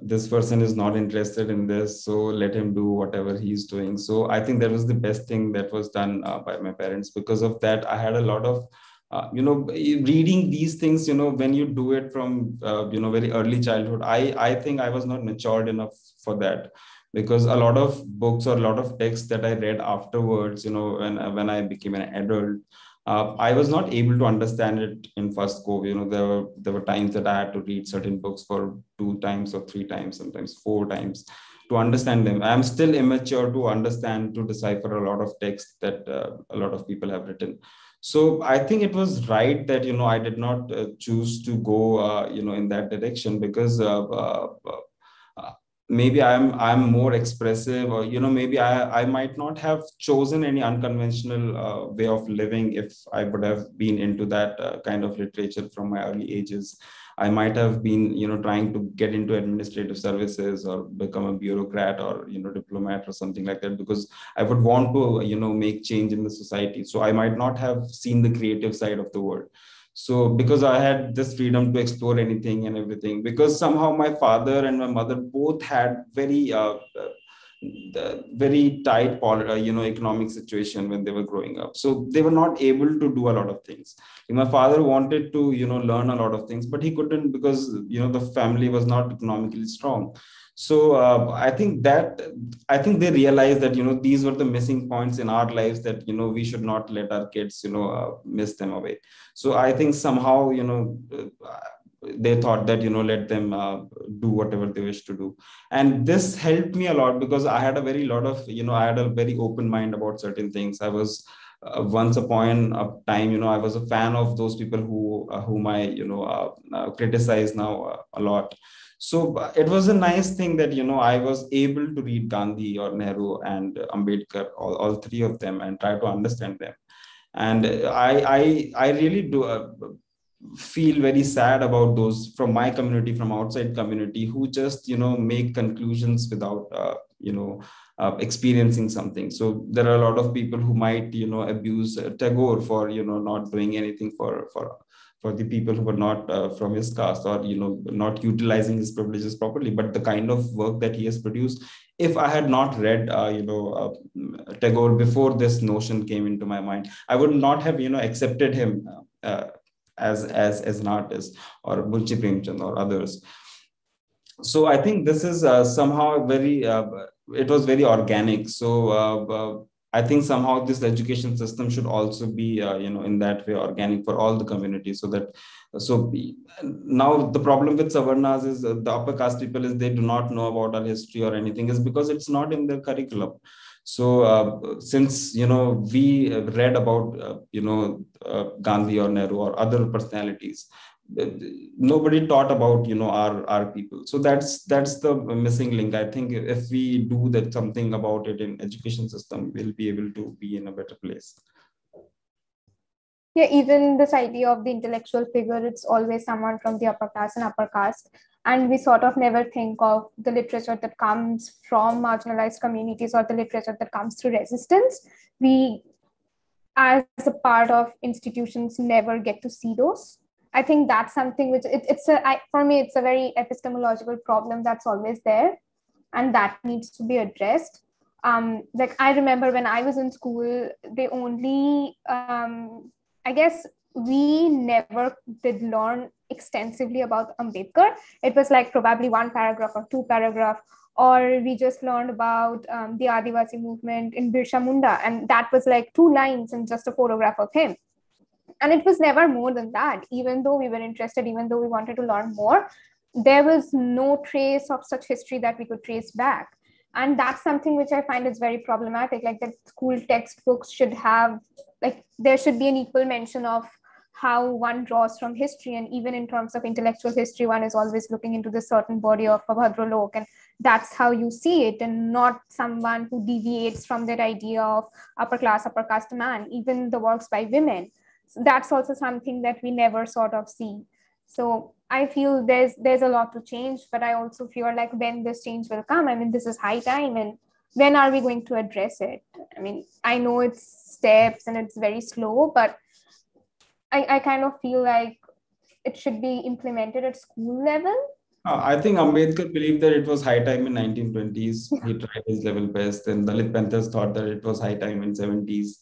this person is not interested in this, so let him do whatever he's doing. So I think that was the best thing that was done by my parents. Because of that, I had a lot of reading these things. When you do it from very early childhood, I think I was not matured enough for that. Because a lot of books or a lot of texts that I read afterwards, when I became an adult, I was not able to understand it in first go. There were times that I had to read certain books for 2 times or 3 times, sometimes 4 times, to understand them. I'm still immature to understand, to decipher a lot of text that a lot of people have written. So I think it was right that I did not choose to go in that direction. Because maybe I'm more expressive, or maybe I might not have chosen any unconventional way of living if I would have been into that kind of literature from my early ages. I might have been trying to get into administrative services or become a bureaucrat or diplomat or something like that, because I would want to make change in the society. So I might not have seen the creative side of the world. So because I had this freedom to explore anything and everything, because somehow my father and my mother both had very the very tight, economic situation when they were growing up. So they were not able to do a lot of things. My father wanted to, learn a lot of things, but he couldn't because, the family was not economically strong. So I think they realized that, these were the missing points in our lives that, we should not let our kids, miss them away. So I think somehow, they thought that, let them do whatever they wish to do. And this helped me a lot because I had a very lot of, I had a very open mind about certain things. I was once upon a time, I was a fan of those people whom I, criticize now a lot. So it was a nice thing that, I was able to read Gandhi or Nehru and Ambedkar, all three of them, and try to understand them. And I really do feel very sad about those from my community, from outside community, who just, make conclusions without, experiencing something. So there are a lot of people who might, abuse Tagore for, not doing anything for the people who were not from his caste, or, not utilizing his privileges properly. But the kind of work that he has produced, if I had not read, Tagore before this notion came into my mind, I would not have, accepted him as an artist, or Bunchi Premchand or others. So I think this is somehow very, it was very organic. So I think somehow this education system should also be, in that way organic for all the communities, so that, now the problem with Savarnas is the upper caste people is they do not know about our history or anything, is because it's not in their curriculum. So since, we read about, Gandhi or Nehru or other personalities, nobody taught about, our people. So that's the missing link. I think if we do that something about it in education system, we'll be able to be in a better place. Yeah, even this idea of the intellectual figure, it's always someone from the upper class and upper caste. And we sort of never think of the literature that comes from marginalized communities or the literature that comes through resistance. We, as a part of institutions, never get to see those. I think that's something which for me, it's a very epistemological problem that's always there, and that needs to be addressed. Like I remember when I was in school, they only, I guess we never did learn extensively about Ambedkar. It was like probably one paragraph or two paragraph, or we just learned about the Adivasi movement in Birsa Munda, and that was like 2 lines and just a photograph of him. And it was never more than that. Even though we were interested, even though we wanted to learn more, there was no trace of such history that we could trace back. And that's something which I find is very problematic. Like that school textbooks should have, like there should be an equal mention of how one draws from history. And even in terms of intellectual history, one is always looking into this certain body of Bhadralok, and that's how you see it, and not someone who deviates from that idea of upper class, upper caste man. Even the works by women, so that's also something that we never sort of see. So I feel there's a lot to change, but I also feel like when this change will come, I mean, this is high time, and when are we going to address it? I mean, I know it's steps and it's very slow, but I kind of feel like it should be implemented at school level. I think Ambedkar believed that it was high time in 1920s. He tried his level best. And Dalit Panthers thought that it was high time in 70s.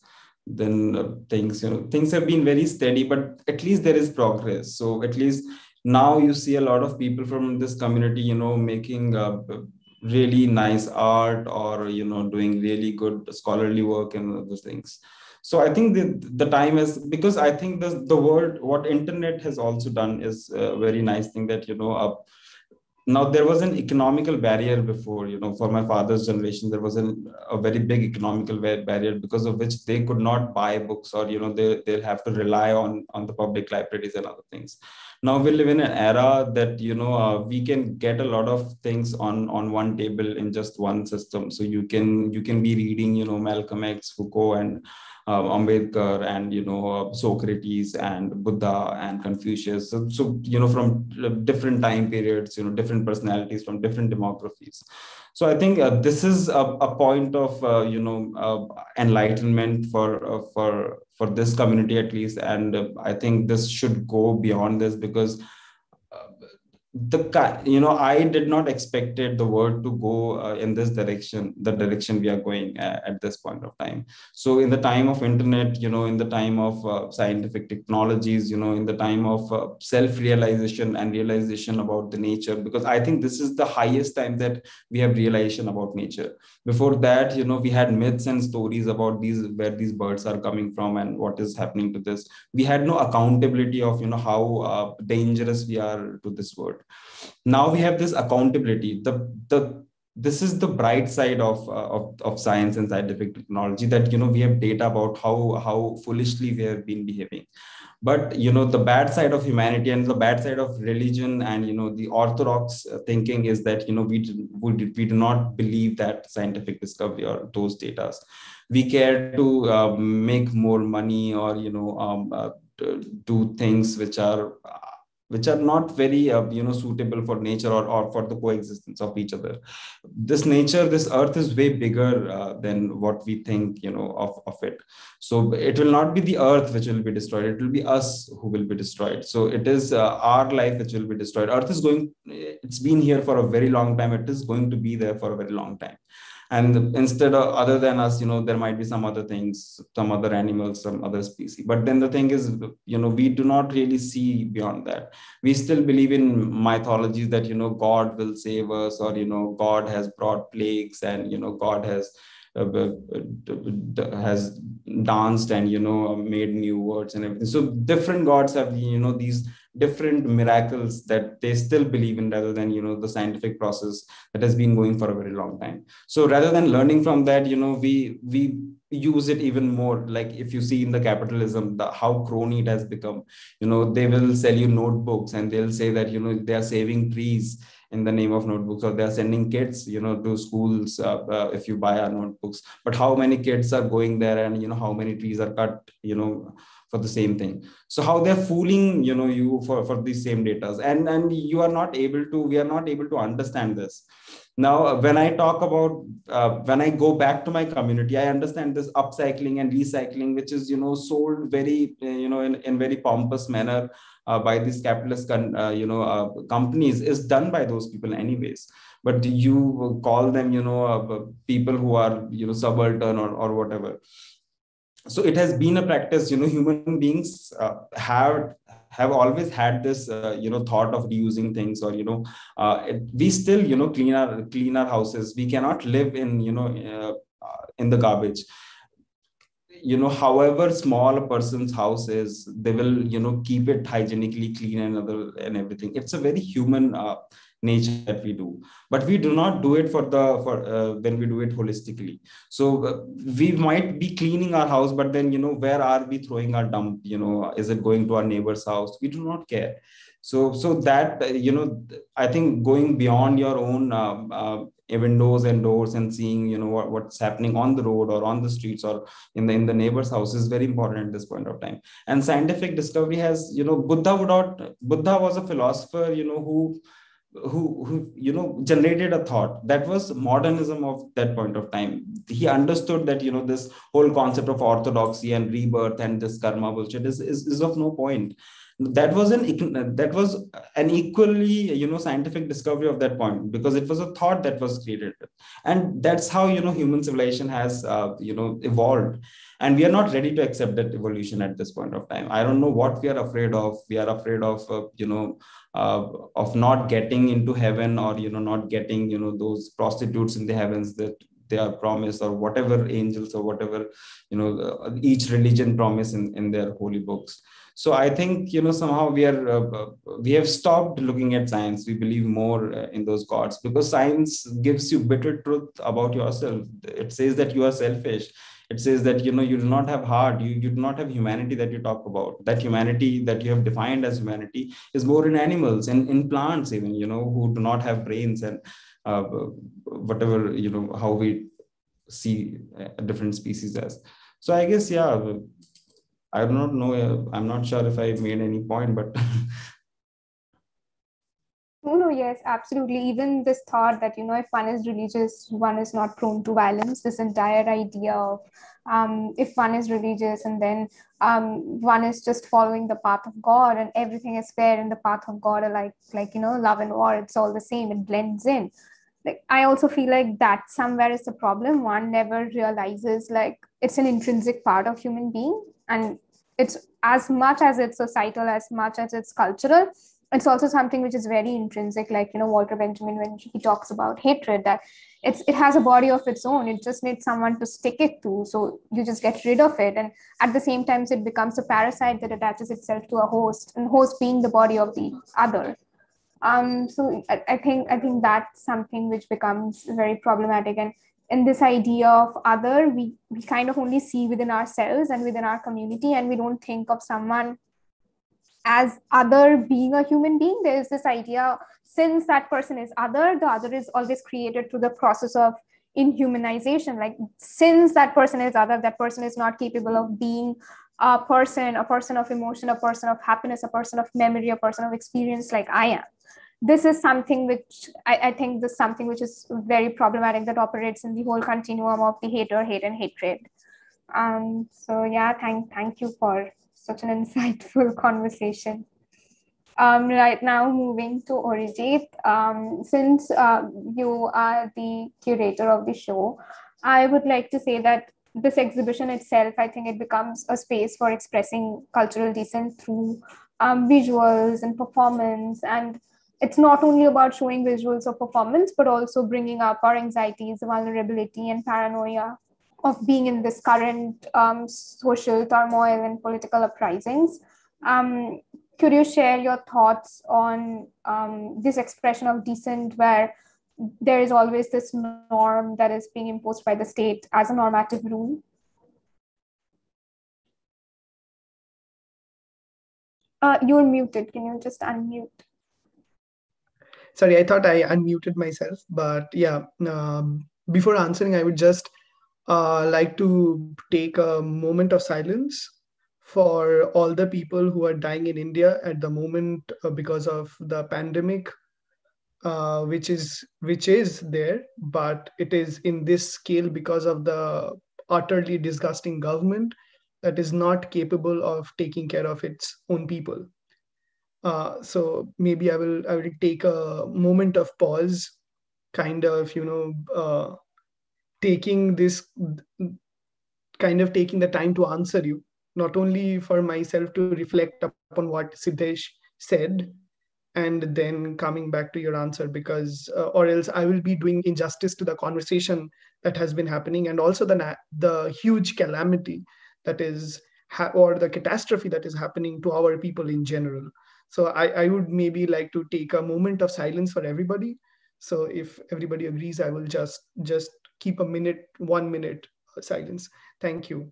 Then things have been very steady, but at least there is progress. So at least now you see a lot of people from this community, making really nice art, or, doing really good scholarly work and other things. So I think the time is, because I think the world, what internet has also done is a very nice thing that, now there was an economical barrier before, for my father's generation, there was a very big economical barrier, because of which they could not buy books, or, they'll have to rely on the public libraries and other things. Now we live in an era that, we can get a lot of things on one table in just one system. So you can be reading, Malcolm X, Foucault, and Ambedkar, and Socrates and Buddha and Confucius. So from different time periods, different personalities from different demographies. So I think this is a point of enlightenment for this community at least, and I think this should go beyond this, because I did not expected the world to go in this direction, the direction we are going at this point of time. So in the time of internet, in the time of scientific technologies, in the time of self-realization and realization about the nature, because I think this is the highest time that we have realization about nature. Before that, we had myths and stories about where these birds are coming from and what is happening to this. We had no accountability of how dangerous we are to this world. Now we have this accountability. The This is the bright side of science and scientific technology, that we have data about how foolishly we have been behaving. But the bad side of humanity and the bad side of religion and the orthodox thinking is that we do not believe that scientific discovery or those data. We care to make more money, or do things which are not very suitable for nature, or for the coexistence of each other. This earth is way bigger than what we think of it. So it will not be the earth which will be destroyed, it will be us who will be destroyed. So it is our life which will be destroyed. Earth is going, it's been here for a very long time, it is going to be there for a very long time. And instead of, other than us, there might be some other things, some other animals, some other species. But then the thing is, we do not really see beyond that. We still believe in mythologies that God will save us, or God has brought plagues, and God has danced and made new words and everything. So different gods have these different miracles that they still believe in, rather than the scientific process that has been going for a very long time. So rather than learning from that, we use it even more. Like if you see in the capitalism, how crony it has become. They will sell you notebooks, and they'll say that they are saving trees in the name of notebooks, or they are sending kids to schools if you buy our notebooks. But how many kids are going there, and how many trees are cut for the same thing? So how they're fooling you for these same data, and you are not able to we are not able to understand this. Now when I talk about when I go back to my community, I understand this upcycling and recycling, which is sold very in very pompous manner by these capitalist companies, is done by those people anyways. But you call them people who are subaltern, or whatever. So it has been a practice. Human beings have always had this thought of reusing things, or we still clean our houses. We cannot live in the garbage. However small a person's house is, they will keep it hygienically clean and everything. It's a very human nature that we do, but we do not do it for when we do it holistically. So we might be cleaning our house, but then where are we throwing our dump? Is it going to our neighbor's house? We do not care. So that I think going beyond your own windows and doors, and seeing what's happening on the road, or on the streets, or in the neighbor's house, is very important at this point of time. And scientific discovery has Buddha was a philosopher who generated a thought that was modernism of that point of time. He understood that this whole concept of orthodoxy and rebirth and this karma bullshit is of no point. That was an equally scientific discovery of that point, because it was a thought that was created. And that's how human civilization has evolved. And we are not ready to accept that evolution at this point of time. I don't know what we are afraid of. We are afraid of not getting into heaven, or not getting those prostitutes in the heavens that they are promised, or whatever angels, or whatever each religion promise in their holy books. So I think somehow we have stopped looking at science. We believe more in those gods, because science gives you bitter truth about yourself. It says that you are selfish. It says that you do not have heart. You do not have humanity that you talk about. That humanity that you have defined as humanity is more in animals and in plants even, who do not have brains, and whatever how we see different species as. So I guess, yeah, I do not know. I'm not sure if I made any point, but No, yes, absolutely. Even this thought that, if one is religious, one is not prone to violence, this entire idea of if one is religious and then one is just following the path of God and everything is fair in the path of God, or love and war, it's all the same, it blends in. Like, I also feel like that somewhere is the problem. One never realizes like it's an intrinsic part of human being, and it's as much as it's societal, as much as it's cultural, it's also something which is very intrinsic. Like, Walter Benjamin, when he talks about hatred, that it has a body of its own, it just needs someone to stick it to, so you just get rid of it, and at the same time it becomes a parasite that attaches itself to a host, and host being the body of the other. So I think that's something which becomes very problematic. And in this idea of other, we kind of only see within ourselves and within our community, and we don't think of someone as other being a human being. There is this idea, since that person is other, the other is always created through the process of inhumanization. Like, since that person is other, that person is not capable of being a person of emotion, a person of happiness, a person of memory, a person of experience like I am. This is something which I think this is something which is very problematic, that operates in the whole continuum of the hater, hate, and hatred. So yeah, thank you for such an insightful conversation. Right now, moving to Orijit, since you are the curator of the show, I would like to say that this exhibition itself, I think it becomes a space for expressing cultural dissent through visuals and performance. And it's not only about showing visuals or performance, but also bringing up our anxieties, vulnerability, and paranoia of being in this current social turmoil and political uprisings. Um, could you share your thoughts on this expression of dissent, where there is always this norm that is being imposed by the state as a normative rule? You're muted. Can you just unmute? Sorry, I thought I unmuted myself, but yeah, before answering, I would just like to take a moment of silence for all the people who are dying in India at the moment because of the pandemic, which is there, but it is in this scale because of the utterly disgusting government that is not capable of taking care of its own people. So maybe I will take a moment of pause, kind of taking this taking the time to answer you, not only for myself to reflect upon what Siddesh said, and then coming back to your answer, because or else I will be doing injustice to the conversation that has been happening, and also the huge calamity that is or the catastrophe that is happening to our people in general. So I would maybe like to take a moment of silence for everybody. So if everybody agrees, I will just keep 1 minute silence. Thank you.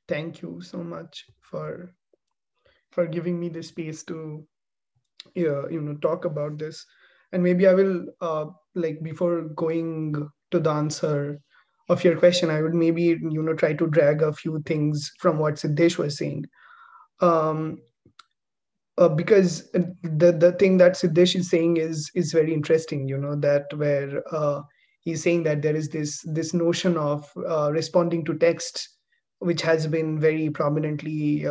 Thank you so much for giving me the space to talk about this. And maybe I will like, before going to the answer of your question, I would maybe try to drag a few things from what Siddesh was saying. um, because the thing that Siddesh is saying is very interesting, that where he's saying that there is this notion of responding to text, which has been very prominently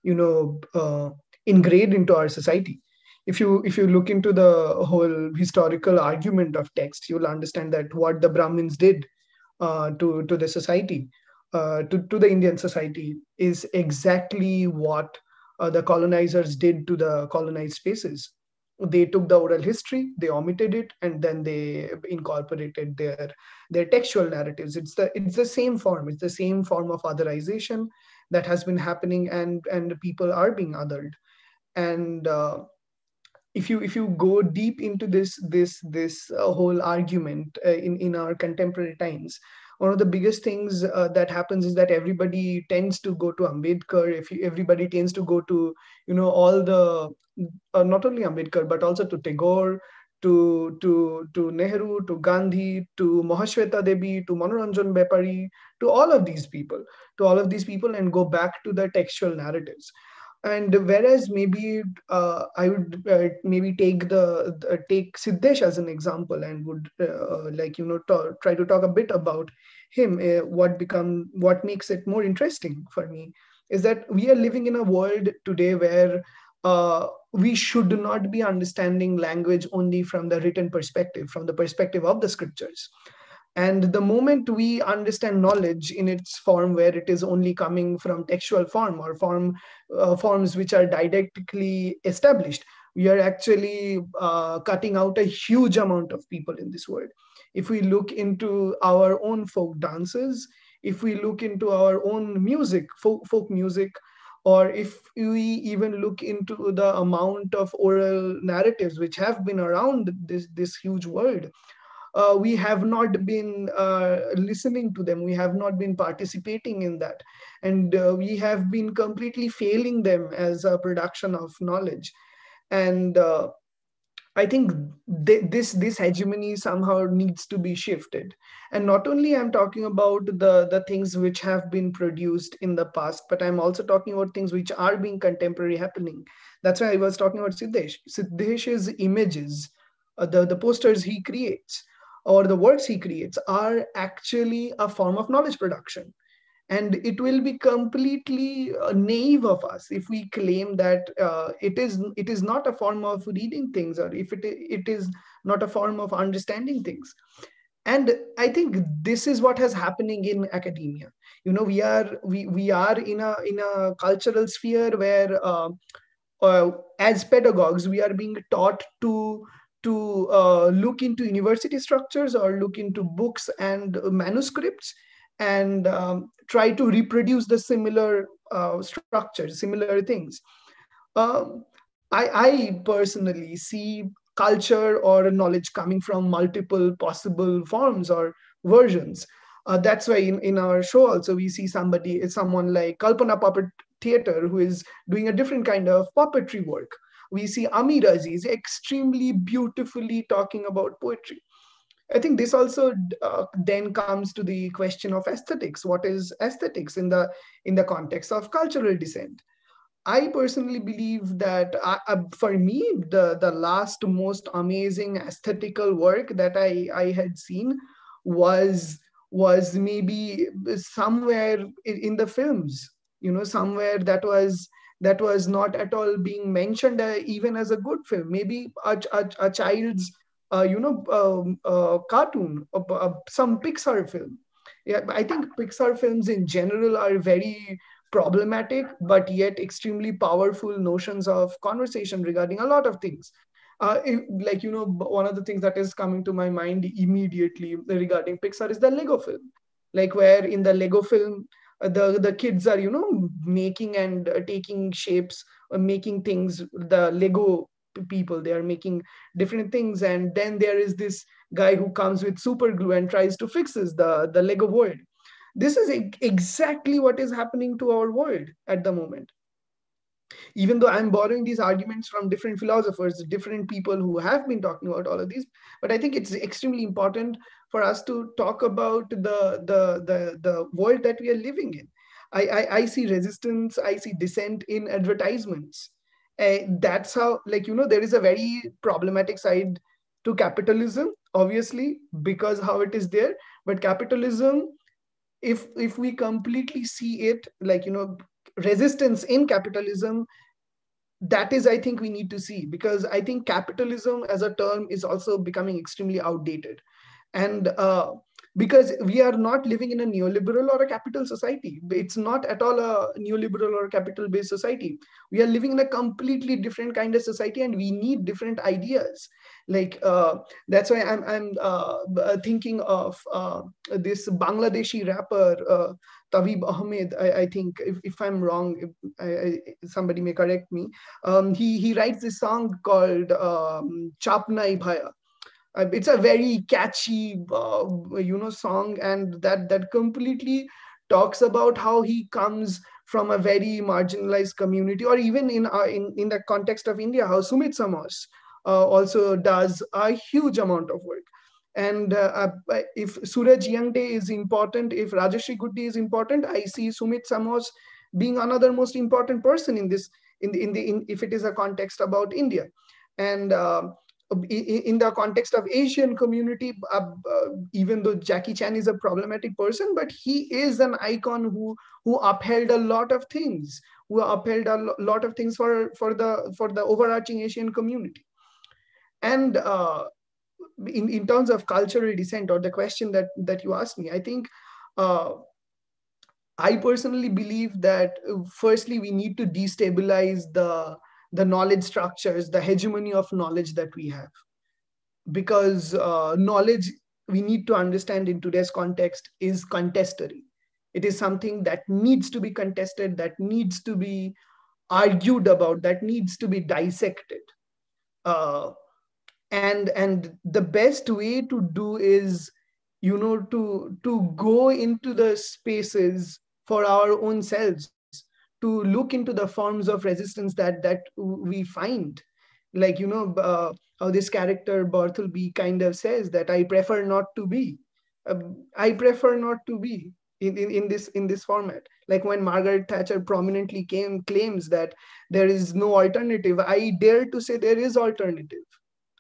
you know uh, ingrained into our society. if you look into the whole historical argument of text, you'll understand that what the Brahmins did to the society, to the Indian society, is exactly what the colonizers did to the colonized spaces. They took the oral history, they omitted it, and then they incorporated their textual narratives. It's the same form. It's the same form of otherisation that has been happening, and people are being othered. And if you go deep into this whole argument in our contemporary times, one of the biggest things that happens is that everybody tends to go to Ambedkar. Everybody tends to go to all the not only Ambedkar but also to Tagore, to Nehru, to Gandhi, to Mahashweta Devi, to Manoranjan Bepari, to all of these people, and go back to the textual narratives. And whereas maybe I would maybe take Siddesh as an example, and would try to talk a bit about him. What makes it more interesting for me is that we are living in a world today where we should not be understanding language only from the written perspective, from the perspective of the scriptures. And the moment we understand knowledge in its form, where it is only coming from textual form or forms which are didactically established, we are actually cutting out a huge amount of people in this world. If we look into our own folk dances, if we look into our own music, folk music, or if we even look into the amount of oral narratives which have been around this huge world, we have not been listening to them. We have not been participating in that. And we have been completely failing them as a production of knowledge. And I think this hegemony somehow needs to be shifted. And not only I'm talking about the things which have been produced in the past, but I'm also talking about things which are being contemporary happening. That's why I was talking about Siddesh. Siddesh's images, the posters he creates, or the works he creates, are actually a form of knowledge production. And it will be completely naive of us if we claim that it is not a form of reading things, or if it is not a form of understanding things. And I think this is what is happening in academia. We are in a cultural sphere where as pedagogues we are being taught to look into university structures, or look into books and manuscripts, and try to reproduce the similar structures, similar things. Um, I personally see culture or knowledge coming from multiple possible forms or versions. That's why in our show also we see someone like Kalpana Puppet Theater, who is doing a different kind of puppetry work. We see Amir Aziz extremely beautifully talking about poetry. I think this also then comes to the question of aesthetics. What is aesthetics in the context of cultural descent? I personally believe that for me, the last most amazing aesthetical work that I had seen was maybe somewhere in the films. Somewhere that was not at all being mentioned even as a good film. Maybe a child's cartoon, some Pixar film. Yeah, I think Pixar films in general are very problematic, but yet extremely powerful notions of conversation regarding a lot of things. One of the things that is coming to my mind immediately regarding Pixar is the Lego film. Like, where in the Lego film, the kids are making and taking shapes, making things. The Lego people, they are making different things, and then there is this guy who comes with super glue and tries to fixes the Lego world. This is exactly what is happening to our world at the moment. Even though I'm borrowing these arguments from different philosophers, different people who have been talking about all of these, but I think it's extremely important for us to talk about the world that we are living in. I see resistance, I see dissent in advertisements. That's how, there is a very problematic side to capitalism, obviously, because how it is there. But capitalism, if we completely see it, resistance in capitalism that is, I think, we need to see, because I think capitalism as a term is also becoming extremely outdated. And because we are not living in a neoliberal or a capital society. It's not at all a neoliberal or capital based society. We are living in a completely different kind of society, and we need different ideas. Like that's why I'm thinking of this Bangladeshi rapper Tabib Ahmed. I think, if I'm wrong, somebody may correct me. He writes this song called Chapnai Bhaya. It's a very catchy song, and that completely talks about how he comes from a very marginalized community, or even in the context of India, how Sumit Samos also does a huge amount of work. And if Suraj Yangde is important, if Rajashri Guddi is important, I see Sumit Samos being another most important person in this, if it is a context about India. And in the context of Asian community, even though Jackie Chan is a problematic person, but he is an icon who upheld a lot of things, who upheld a lot of things for the overarching Asian community. And in terms of cultural descent, or the question that you asked me, I think I personally believe that firstly we need to destabilize the knowledge structures, the hegemony of knowledge that we have. Because knowledge, we need to understand in today's context, is contestatory. It is something that needs to be contested, that needs to be argued about, that needs to be dissected. And the best way to do is, to go into the spaces for our own selves, to look into the forms of resistance that we find. Like, how this character Bartleby kind of says that I prefer not to be. I prefer not to be in this format. Like when Margaret Thatcher prominently claims that there is no alternative, I dare to say there is alternative.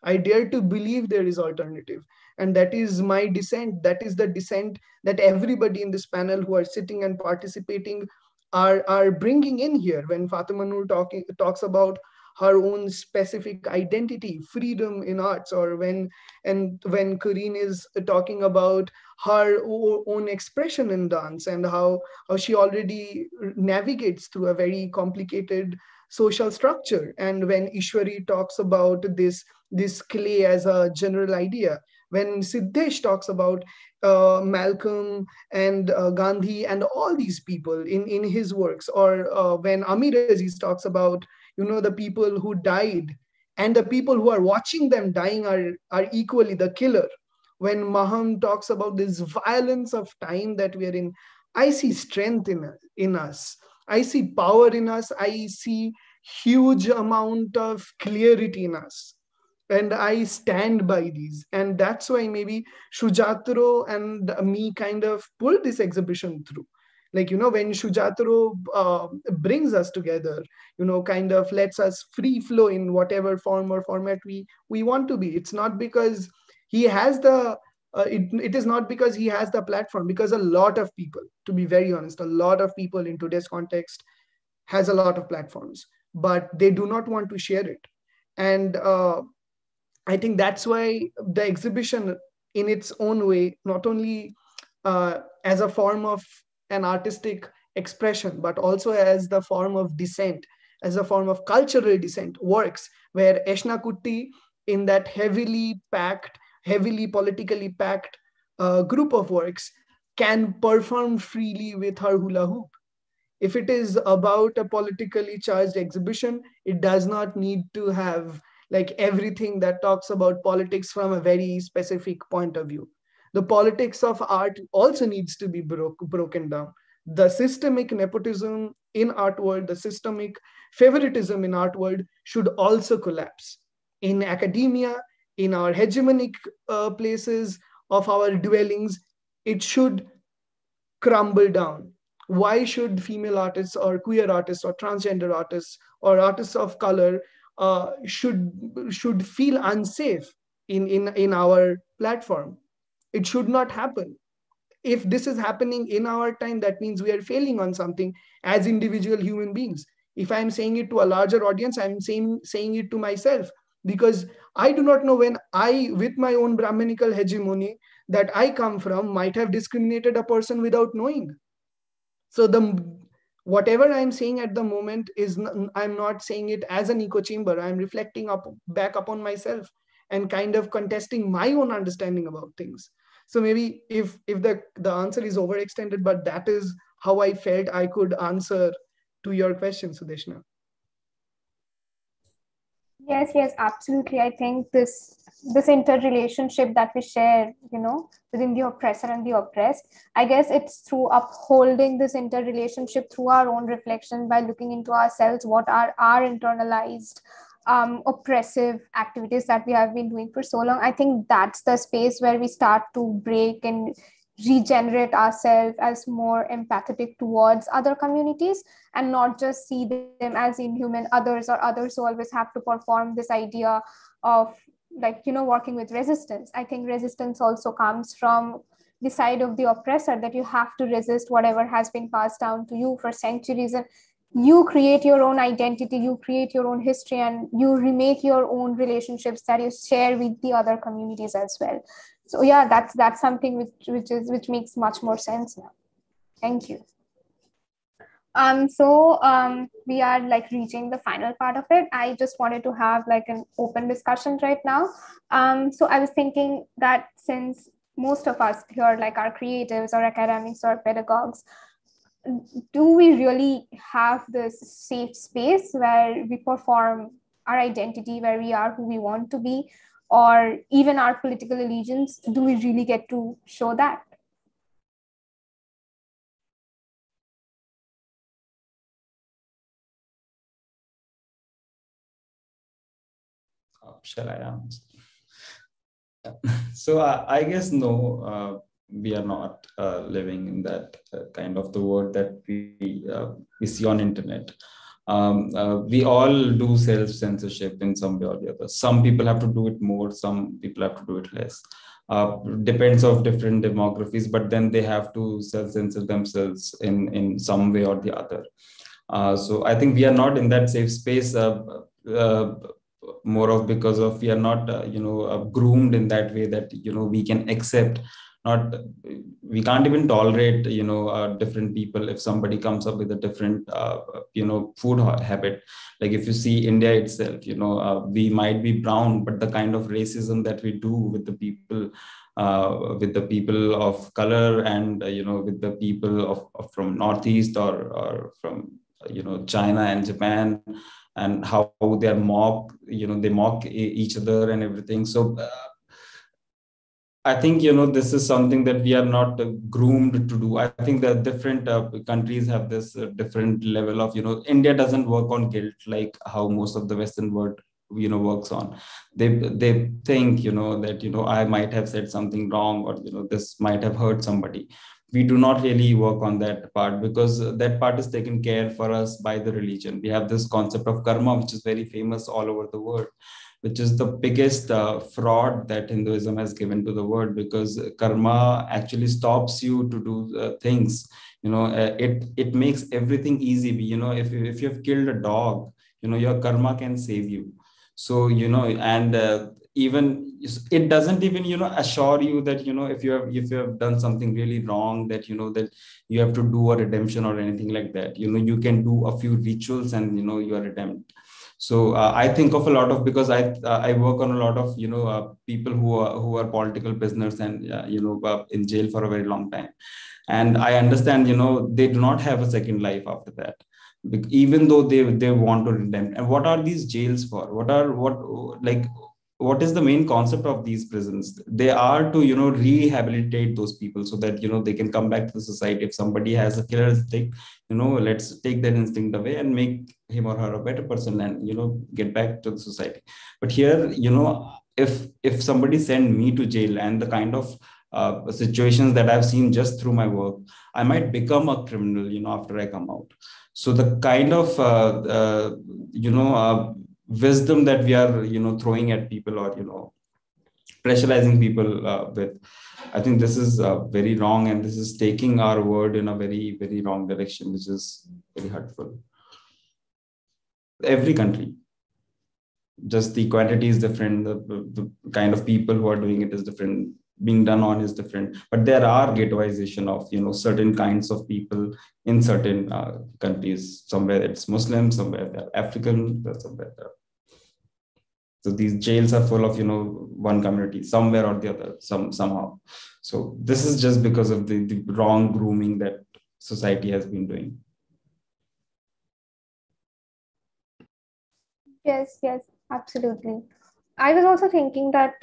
I dare to believe there is alternative. And that is my dissent. That is the dissent that everybody in this panel who are sitting and participating are bringing in here. When Fatima Noor talks about her own specific identity, freedom in arts, or when Corinne is talking about her own expression in dance, and how she already navigates through a very complicated social structure. And when Ishwari talks about this clay as a general idea, when Siddesh talks about Malcolm and Gandhi and all these people in his works, or when Amir Aziz talks about the people who died, and the people who are watching them dying are equally the killer. When Maham talks about this violence of time that we are in, I see strength in us. I see power in us. I see huge amount of clarity in us. And I stand by these. And that's why maybe Sujatro and me kind of pulled this exhibition through. Like, when Sujatro brings us together, kind of lets us free flow in whatever form or format we want to be. It's not because he has it is not because he has the platform, because a lot of people, to be very honest, a lot of people in today's context has a lot of platforms, but they do not want to share it. And I think that's why the exhibition, in its own way, not only as a form of an artistic expression, but also as the form of dissent, as a form of cultural dissent, works where Eshna Kutti, in that heavily politically packed group of works, can perform freely with her hula hoop. If it is about a politically charged exhibition, it does not need to have like everything that talks about politics from a very specific point of view. The politics of art also needs to be broken down. The systemic nepotism in art world, the systemic favoritism in art world should also collapse. In academia, in our hegemonic places of our dwellings, it should crumble down. Why should female artists or queer artists or transgender artists or artists of color should feel unsafe in our platform? It should not happen. If this is happening in our time, that means we are failing on something as individual human beings. If I'm saying it to a larger audience, I'm saying it to myself, because I do not know when I, with my own Brahminical hegemony that I come from, might have discriminated a person without knowing. So whatever I'm saying at the moment is I'm not saying it as an echo chamber. I'm reflecting back upon myself and kind of contesting my own understanding about things. So maybe if the answer is overextended, but that is how I felt I could answer to your question, Sudeshna. Yes, yes, absolutely. I think this interrelationship that we share, within the oppressor and the oppressed, I guess it's through upholding this interrelationship through our own reflection by looking into ourselves, what are our internalized oppressive activities that we have been doing for so long. I think that's the space where we start to break and regenerate ourselves as more empathetic towards other communities, and not just see them as inhuman others, or others who always have to perform this idea of, like, working with resistance. I think resistance also comes from the side of the oppressor, that you have to resist whatever has been passed down to you for centuries, and you create your own identity, you create your own history, and you remake your own relationships that you share with the other communities as well. So yeah, that's something which makes much more sense now. Thank you. We are like reaching the final part of it. I just wanted to have like an open discussion right now. So I was thinking that since most of us here like are creatives or academics or pedagogues, do we really have this safe space where we perform our identity, where we are who we want to be, or even our political allegiance? Do we really get to show that? Shall I answer? So I guess no, we are not living in that kind of the world that we see on internet. We all do self-censorship in some way or the other. Some people have to do it more, some people have to do it less. Depends of different demographies, but then they have to self-censor themselves in some way or the other. So I think we are not in that safe space. More of because of we are not groomed in that way that we can accept, not we can't even tolerate different people. If somebody comes up with a different food habit, like if you see India itself, we might be brown, but the kind of racism that we do with the people of color, and with the people of from Northeast, or from China and Japan, and how they are they mock each other and everything. So I think this is something that we are not groomed to do. I think that different countries have this different level of India doesn't work on guilt like how most of the Western world works on. They think that I might have said something wrong, or this might have hurt somebody. We do not really work on that part, because that part is taken care for us by the religion. We have this concept of karma, which is very famous all over the world, which is the biggest fraud that Hinduism has given to the world, because karma actually stops you to do things. It makes everything easy. If you have killed a dog, your karma can save you. So and even it doesn't even assure you that if you have done something really wrong, that that you have to do a redemption or anything like that. You can do a few rituals and you are redeemed. So I think of a lot of, because I work on a lot of people who are political prisoners and in jail for a very long time, and I understand they do not have a second life after that, even though they want to redeem. And what are these jails for? What is the main concept of these prisons? They are to rehabilitate those people so that they can come back to the society. If somebody has a killer instinct, let's take that instinct away and make him or her a better person, and get back to the society. But here, if somebody send me to jail, and the kind of situations that I've seen just through my work, I might become a criminal after I come out. So the kind of wisdom that we are throwing at people, or pressurizing people with, I think this is very wrong, and this is taking our word in a very, very wrong direction, which is very hurtful. every country. Just the quantity is different, the kind of people who are doing it is different, being done on is different, but there are ghettoization of certain kinds of people in certain countries. Somewhere it's Muslim, somewhere they're African, somewhere they're... So these jails are full of one community somewhere or the other, somehow. So this is just because of the wrong grooming that society has been doing. Yes, yes, absolutely. I was also thinking that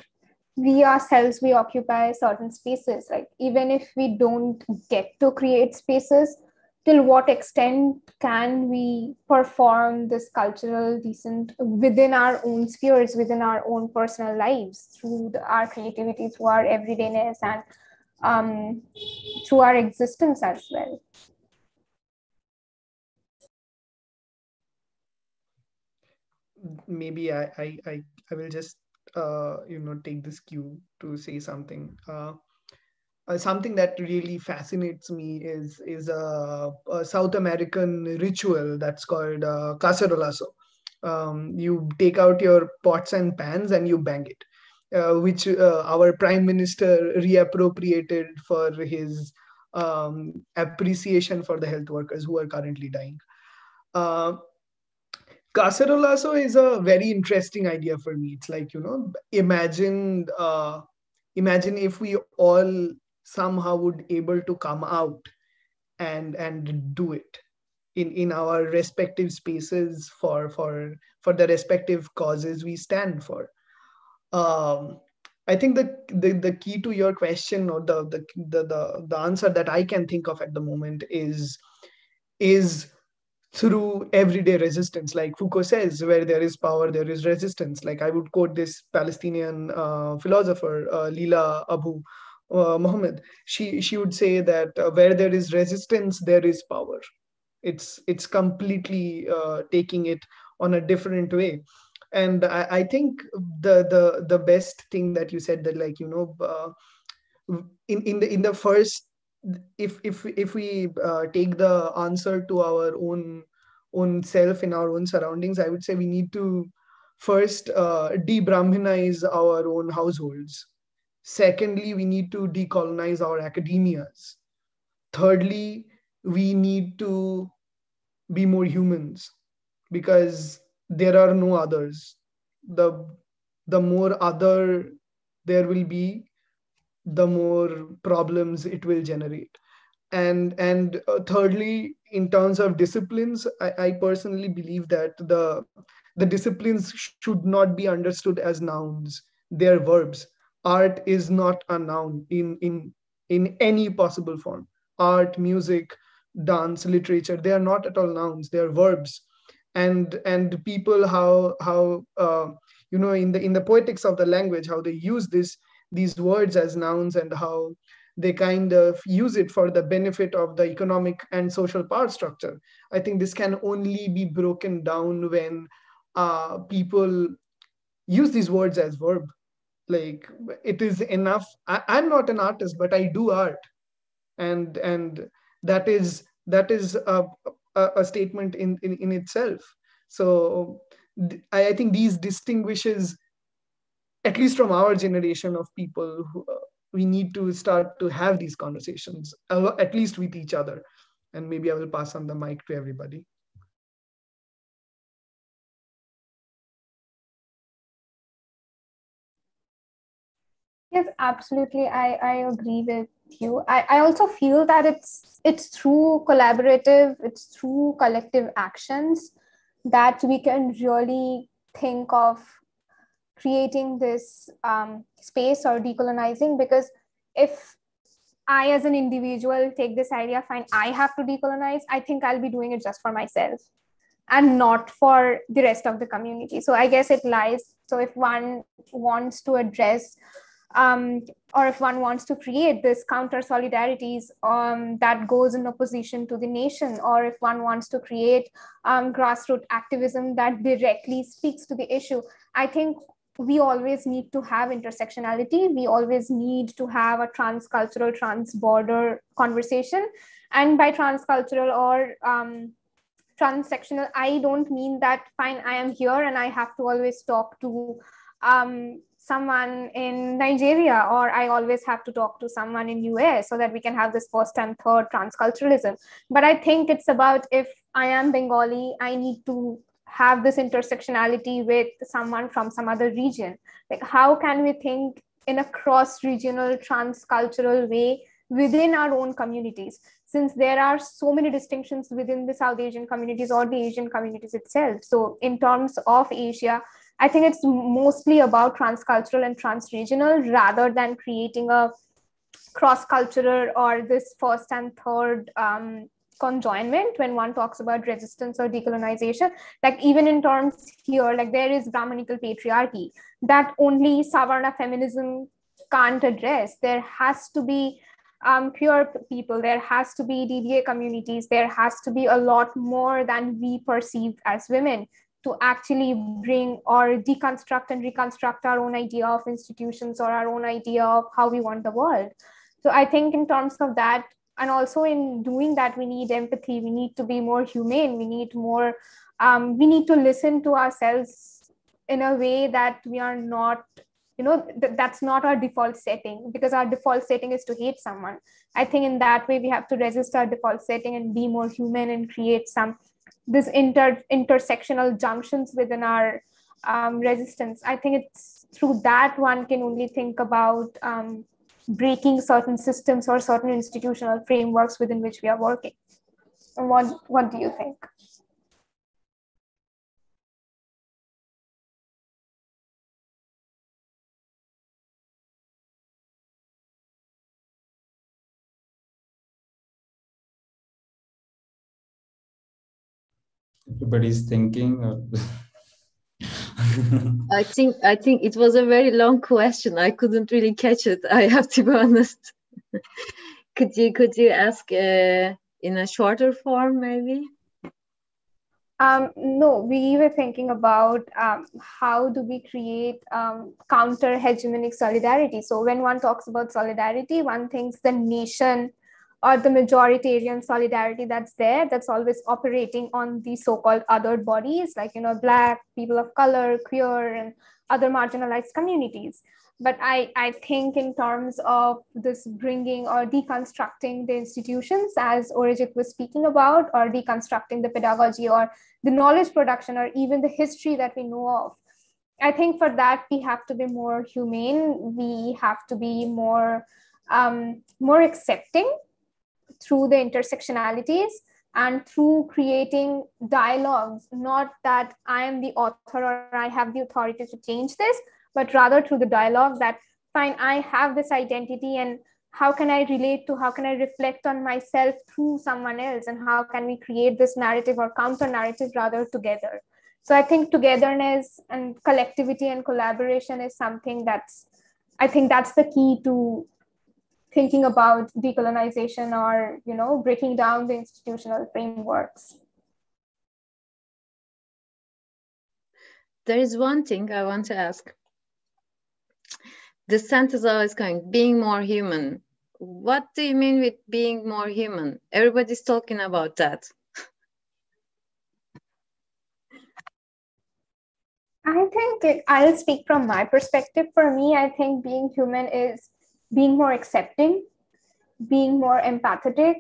we ourselves, we occupy certain spaces. Like, even if we don't get to create spaces, till what extent can we perform this cultural decent within our own spheres, within our own personal lives, through our creativity, through our everydayness, and through our existence as well. Maybe I will just take this cue to say something. Something that really fascinates me is a South American ritual that's called cacerolazo. You take out your pots and pans and you bang it, which our prime minister reappropriated for his appreciation for the health workers who are currently dying. Uh, Cacerolazo is a very interesting idea for me. It's like, imagine if we all somehow would able to come out and do it in our respective spaces for the respective causes we stand for. Um, I think the key to your question, or the answer that I can think of at the moment is through everyday resistance. Like Foucault says, where there is power, there is resistance. Like, I would quote this Palestinian philosopher, Leila Abu Muhammad. She would say that where there is resistance, there is power. It's completely taking it on a different way. And I think the best thing that you said, that, like, in the first, if we take the answer to our own self in our own surroundings, I would say we need to first de-Brahminize our own households. Secondly, we need to decolonize our academias. Thirdly, we need to be more humans, because there are no others. The more other there will be, the more problems it will generate. And thirdly, in terms of disciplines, I personally believe that the disciplines should not be understood as nouns. They're verbs. Art is not a noun in any possible form. Art, music, dance, literature, they are not at all nouns. They are verbs. And people, how in the poetics of the language, how they use these words as nouns, and how they kind of use it for the benefit of the economic and social power structure. I think this can only be broken down when people use these words as verb. Like, it is enough. I'm not an artist, but I do art, and that is a statement in itself. So I think these distinguishes, at least from our generation of people, we need to start to have these conversations, at least with each other. And maybe I will pass on the mic to everybody. Yes, absolutely. I agree with you. I also feel that it's through collaborative, it's through collective actions that we can really think of creating this space or decolonizing. Because if I, as an individual, take this idea, fine, I have to decolonize, I think I'll be doing it just for myself and not for the rest of the community. So I guess it lies. So if one wants to address or if one wants to create this counter solidarities that goes in opposition to the nation, or if one wants to create grassroots activism that directly speaks to the issue, I think we always need to have intersectionality. We always need to have a transcultural, transborder conversation. And by transcultural or transsectional, I don't mean that, fine, I am here and I have to always talk to someone in Nigeria, or I always have to talk to someone in US so that we can have this first and third transculturalism. But I think it's about, if I am Bengali, I need to have this intersectionality with someone from some other region. Like, how can we think in a cross-regional transcultural way within our own communities, since there are so many distinctions within the South Asian communities or the Asian communities itself. So in terms of Asia, I think it's mostly about transcultural and transregional rather than creating a cross-cultural or this first and third conjoinment when one talks about resistance or decolonization. Like, even in terms here, like, there is Brahmanical patriarchy that only Savarna feminism can't address. There has to be queer people, there has to be DDA communities, there has to be a lot more than we perceive as women to actually bring or deconstruct and reconstruct our own idea of institutions or our own idea of how we want the world. So I think in terms of that, and also in doing that, we need empathy, we need to be more humane, we need more, we need to listen to ourselves in a way that we are not, that's not our default setting, because our default setting is to hate someone. I think in that way we have to resist our default setting and be more human and create some this intersectional junctions within our resistance. I think it's through that one can only think about breaking certain systems or certain institutional frameworks within which we are working. And what do you think? Everybody's thinking. I think it was a very long question. I couldn't really catch it. I have to be honest. Could you ask in a shorter form, maybe? No, we were thinking about how do we create counter hegemonic solidarity. So when one talks about solidarity, one thinks the nation or the majoritarian solidarity that's there, that's always operating on the so-called othered bodies, like, Black, people of color, queer, and other marginalized communities. But I think in terms of this bringing or deconstructing the institutions, as Orijit was speaking about, or deconstructing the pedagogy or the knowledge production or even the history that we know of, I think for that we have to be more humane, we have to be more more accepting through the intersectionalities and through creating dialogues, not that I am the author or I have the authority to change this, but rather through the dialogue that, fine, I have this identity, and how can I relate to, how can I reflect on myself through someone else, and how can we create this narrative or counter narrative rather together. So I think togetherness and collectivity and collaboration is something that's, I think that's the key to thinking about decolonization or, breaking down the institutional frameworks. There is one thing I want to ask. The sentence I was going, being more human. What do you mean with being more human? Everybody's talking about that. I think I'll speak from my perspective. For me, I think being human is being more accepting, being more empathetic,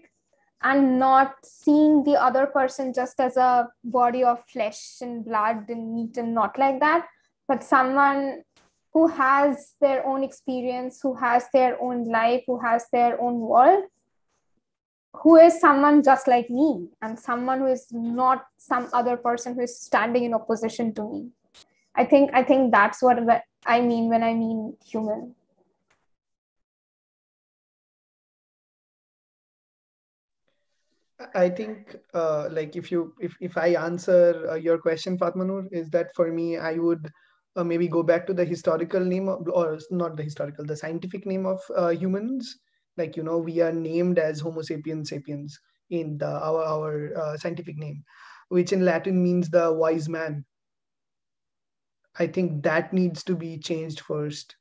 and not seeing the other person just as a body of flesh and blood and meat, and not like that, but someone who has their own experience, who has their own life, who has their own world, who is someone just like me, and someone who is not some other person who is standing in opposition to me. I think that's what I mean when I mean human. I think like if I answer your question, Fatmanur, is that for me I would maybe go back to the historical name of, or not the historical, the scientific name of humans. Like, we are named as Homo sapiens sapiens in our scientific name, which in Latin means the wise man. I think that needs to be changed first,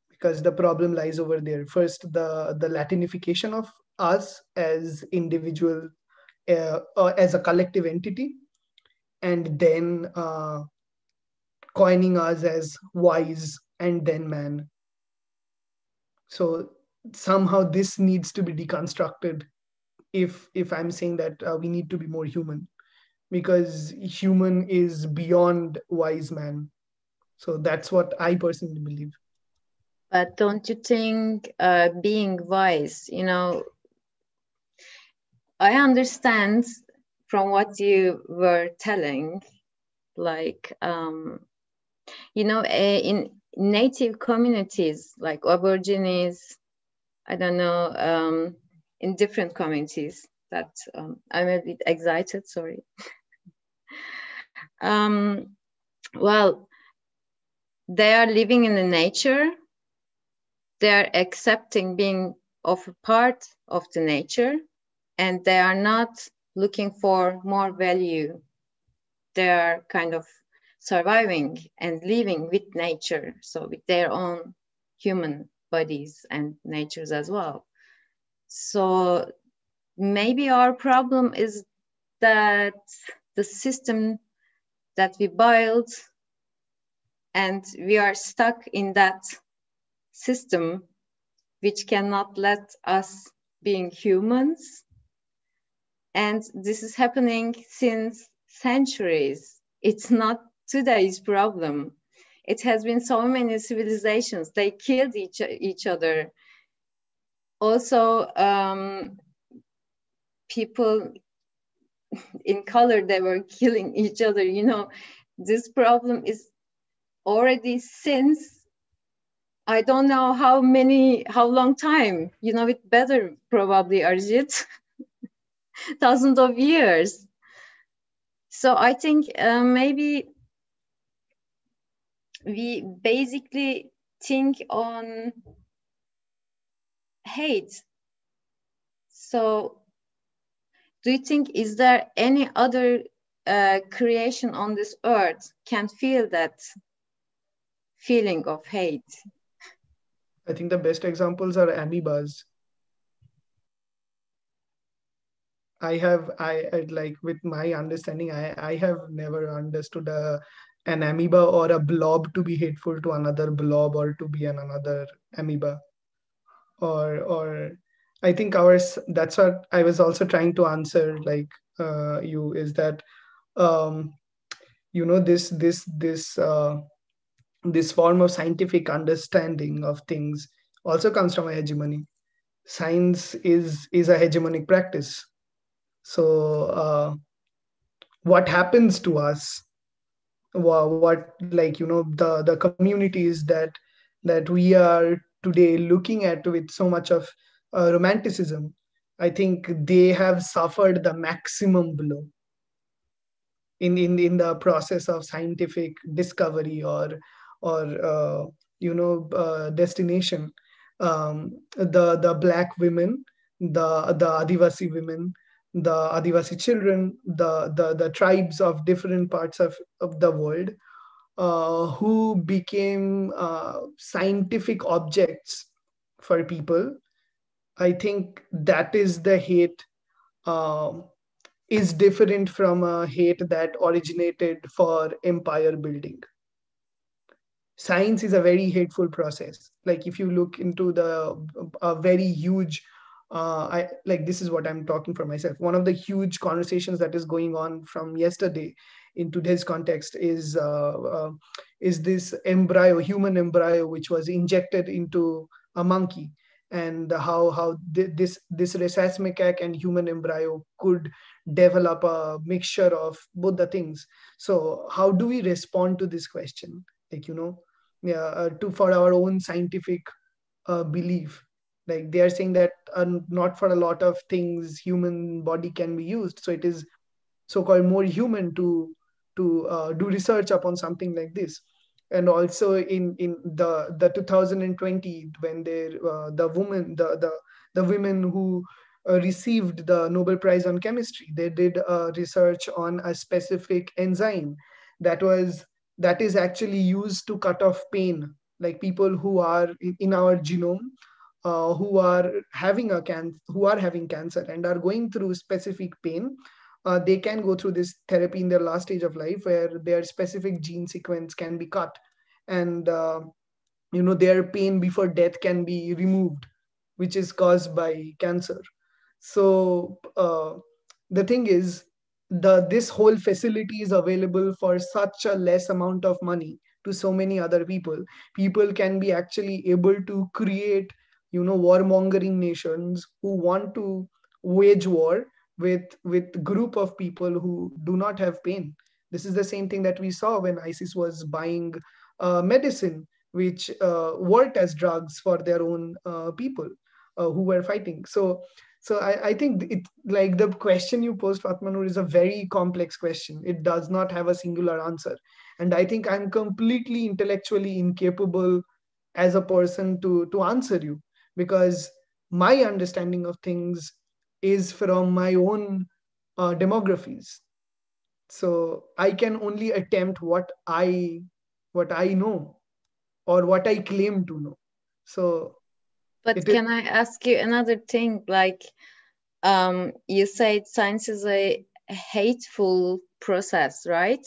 because the problem lies over there. First, the Latinification of us as individual as a collective entity, and then coining us as wise and then man. So somehow this needs to be deconstructed if I'm saying that we need to be more human, because human is beyond wise man. So that's what I personally believe. But don't you think being wise, I understand from what you were telling, like, in native communities like Aborigines, I don't know, in different communities that I'm a bit excited, sorry. Well, they are living in the nature. They are accepting being of a part of the nature, and they are not looking for more value. They are kind of surviving and living with nature, so with their own human bodies and natures as well. So maybe our problem is that the system that we built, and we are stuck in that system, which cannot let us being humans. And this is happening since centuries. It's not today's problem. It has been so many civilizations. They killed each other. Also, people in color, they were killing each other. This problem is already since, I don't know how long time, it better probably, Arjit, thousands of years. So I think maybe we basically think on hate. So do you think, is there any other creation on this earth can feel that feeling of hate? I think the best examples are amoebas. I like, with my understanding, I have never understood an amoeba or a blob to be hateful to another blob or to be another amoeba. Or I think ours, that's what I was also trying to answer, like, you, is that um, this form of scientific understanding of things also comes from a hegemony. Science is a hegemonic practice. So what happens to us, what, like, the communities that we are today looking at with so much of romanticism, I think they have suffered the maximum blow in the process of scientific discovery or destination. The black women, the Adivasi women, the Adivasi children, the tribes of different parts of the world, who became scientific objects for people. I think that is the hate, um, is different from a hate that originated for empire building. Science is a very hateful process. Like, if you look into the a very huge, I like, this is what I'm talking for myself. One of the huge conversations that is going on from yesterday in today's context is this embryo, human embryo, which was injected into a monkey, and how this rhesus macaque and human embryo could develop a mixture of both the things. So how do we respond to this question? Like, yeah, to for our own scientific belief. Like, they are saying that not for a lot of things human body can be used, so it is so-called more human to do research upon something like this. And also in the 2020, when the women who received the Nobel Prize on chemistry, they did research on a specific enzyme that is actually used to cut off pain. Like, people who are in our genome, who are having cancer and are going through specific pain, they can go through this therapy in their last stage of life, where their specific gene sequence can be cut, and their pain before death can be removed, which is caused by cancer. So the thing is, this whole facility is available for such a less amount of money to so many other people. People can be actually able to create, warmongering nations who want to wage war with group of people who do not have pain. This is the same thing that we saw when ISIS was buying medicine, which worked as drugs for their own people who were fighting. So I think it, like, the question you posed, Fatmanur, is a very complex question. It does not have a singular answer. And I think I'm completely intellectually incapable as a person to answer you, because my understanding of things is from my own demographies. So I can only attempt what I know, or what I claim to know. So But can I ask you another thing? Like, you said science is a hateful process, right?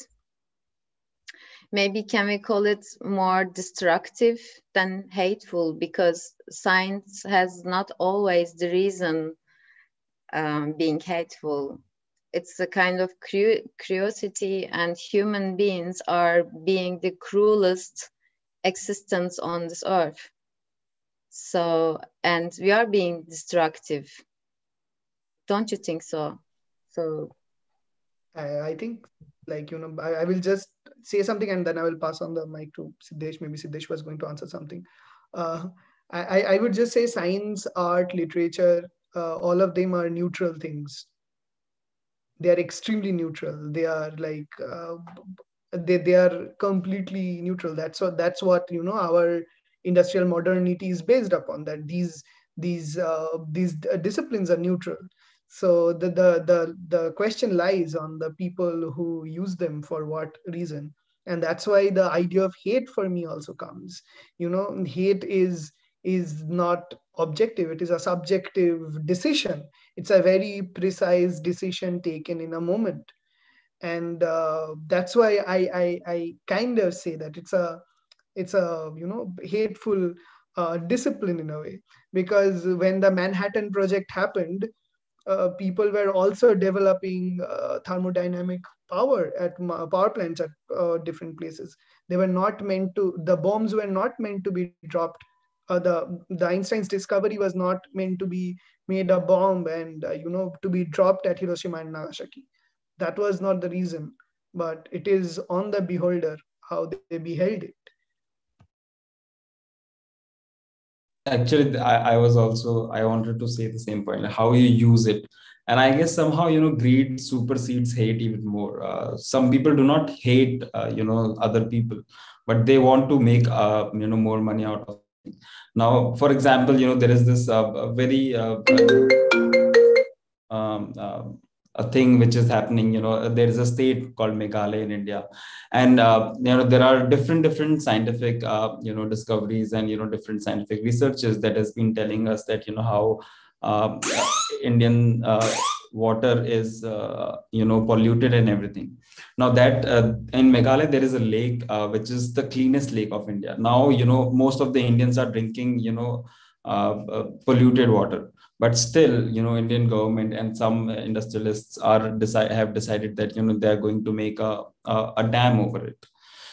Maybe can we call it more destructive than hateful, because science has not always the reason being hateful. It's a kind of curiosity, and human beings are being the cruelest existence on this earth. So, and we are being destructive. Don't you think so? So I think, like, I will just say something and then I will pass on the mic to Siddesh. Maybe Siddesh was going to answer something. Uh, I would just say science, art, literature, all of them are neutral things. They are extremely neutral. They are like they are completely neutral. That's what our industrial modernity is based upon. That these disciplines are neutral. So the question lies on the people who use them for what reason. And that's why the idea of hate for me also comes. Hate is not objective. It is a subjective decision. It's a very precise decision taken in a moment. And that's why I kind of say that it's a hateful discipline in a way, because when the Manhattan Project happened, people were also developing thermodynamic power at power plants at different places. The bombs were not meant to be dropped. The Einstein's discovery was not meant to be made a bomb and to be dropped at Hiroshima and Nagasaki. That was not the reason, but it is on the beholder how they beheld it. Actually, I wanted to say the same point, like how you use it. And I guess somehow, greed supersedes hate even more. Some people do not hate, other people, but they want to make, more money out of something. Now, for example, there is this very um, uh, a thing which is happening. There is a state called Meghalaya in India, and there are different scientific discoveries and different scientific researches that has been telling us that how uh, Indian water is polluted and everything. Now that in Meghalaya there is a lake which is the cleanest lake of India. Now most of the Indians are drinking polluted water, but still Indian government and some industrialists have decided that they are going to make a dam over it.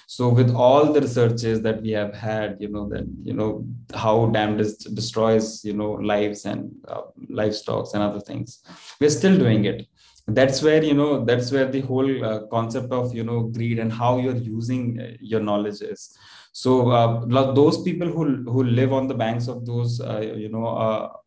So with all the researches that we have had, that how dam destroys lives and livestock and other things, we're still doing it. That's where the whole concept of greed and how you're using your knowledge is. So those people who live on the banks of those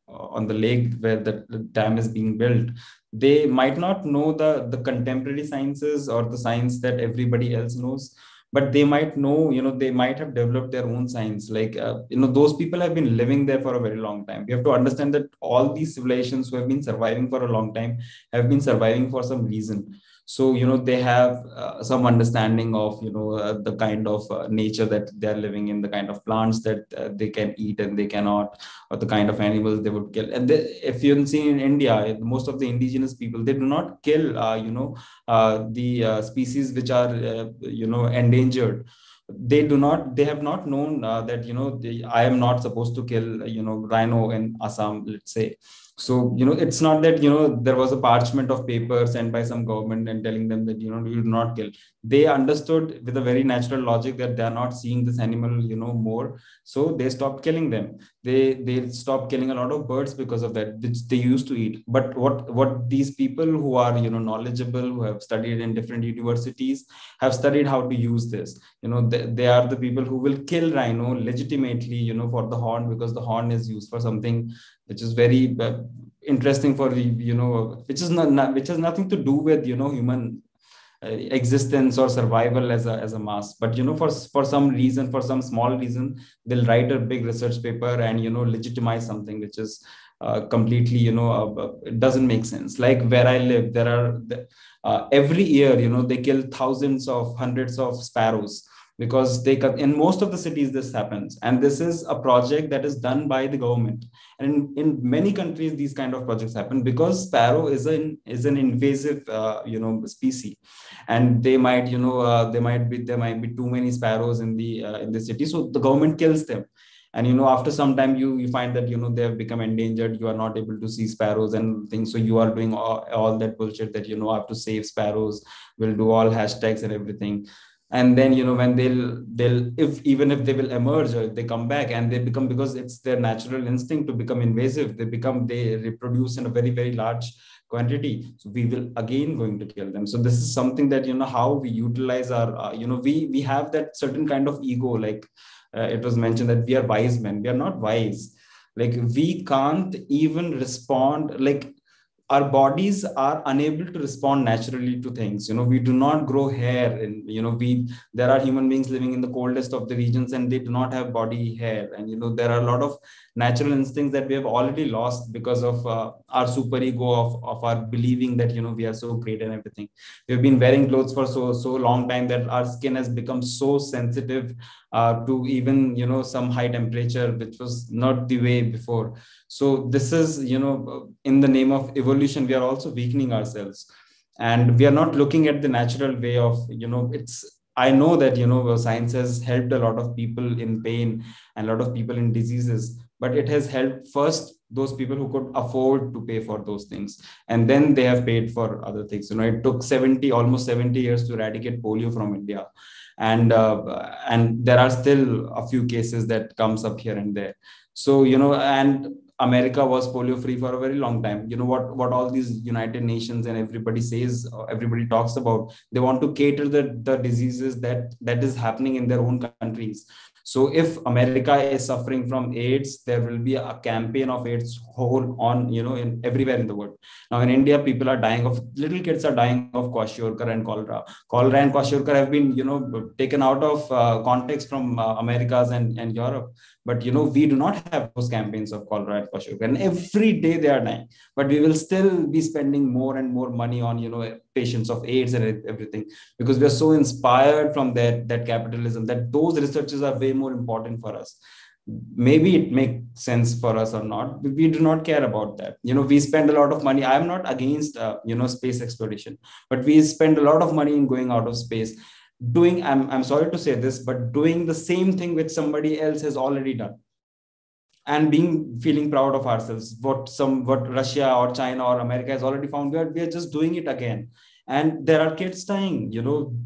on the lake where the dam is being built, they might not know the contemporary sciences or the science that everybody else knows, but they might know, they might have developed their own science. Like those people have been living there for a very long time. We have to understand that all these civilizations who have been surviving for a long time have been surviving for some reason. So they have some understanding of the kind of nature that they're living in, the kind of plants that they can eat and they cannot, or the kind of animals they would kill. And if you see in India, most of the indigenous people, they do not kill the species which are endangered. They have not known that I am not supposed to kill rhino in Assam, let's say. So it's not that there was a parchment of paper sent by some government and telling them that you do not kill. They understood with a very natural logic that they are not seeing this animal more, so they stopped killing them. They stopped killing a lot of birds because of that, which they used to eat. But what these people who are knowledgeable, who have studied in different universities, have studied how to use this. They are the people who will kill rhino legitimately for the horn, because the horn is used for something which is very interesting for the which has nothing to do with human existence or survival as a mass. But for some reason, for some small reason, they'll write a big research paper and legitimize something which is completely it doesn't make sense. Like where I live, there are every year they kill thousands of hundreds of sparrows, because in most of the cities this happens, and this is a project that is done by the government. And in many countries these kind of projects happen because sparrow is an invasive species, and they might there might be too many sparrows in the city, so the government kills them. And after some time you find that they have become endangered, you are not able to see sparrows and things, so you are doing all that bullshit that I have to save sparrows, will do all hashtags and everything. And then when they'll if even if they will emerge, or if they come back and they become, because it's their natural instinct to become invasive, they reproduce in a very, very large quantity, so we will again going to kill them. So this is something that how we utilize our we have that certain kind of ego. Like it was mentioned that we are wise men. We are not wise. Like we can't even respond. Like our bodies are unable to respond naturally to things. We do not grow hair, and there are human beings living in the coldest of the regions and they do not have body hair. And there are a lot of natural instincts that we have already lost because of our superego of our believing that we are so great and everything. We've been wearing clothes for so long time that our skin has become so sensitive to even some high temperature, which was not the way before. So this is in the name of evolution, we are also weakening ourselves, and we are not looking at the natural way of it's. I know that science has helped a lot of people in pain and a lot of people in diseases, but it has helped first those people who could afford to pay for those things, and then they have paid for other things. It took almost 70 years to eradicate polio from India, and there are still a few cases that comes up here and there. So and America was polio free for a very long time. What all these United Nations and everybody says, everybody talks about, they want to cater the diseases that is happening in their own countries. So if America is suffering from AIDS, there will be a campaign of AIDS whole on, in everywhere in the world. Now in India, little kids are dying of kwashiorkor and cholera. Cholera and kwashiorkor have been, taken out of context from Americas and Europe. But, we do not have those campaigns of cholera and kwashiorkor. And every day they are dying. But we will still be spending more and more money on, patients of AIDS and everything, because we are so inspired from that capitalism, that those researches are way more important for us. Maybe it makes sense for us or not. We do not care about that. We spend a lot of money. I'm not against, space exploration, but we spend a lot of money in going out of space, I'm sorry to say this, but doing the same thing which somebody else has already done, and feeling proud of ourselves. What Russia or China or America has already found, we are just doing it again. And there are kids dying,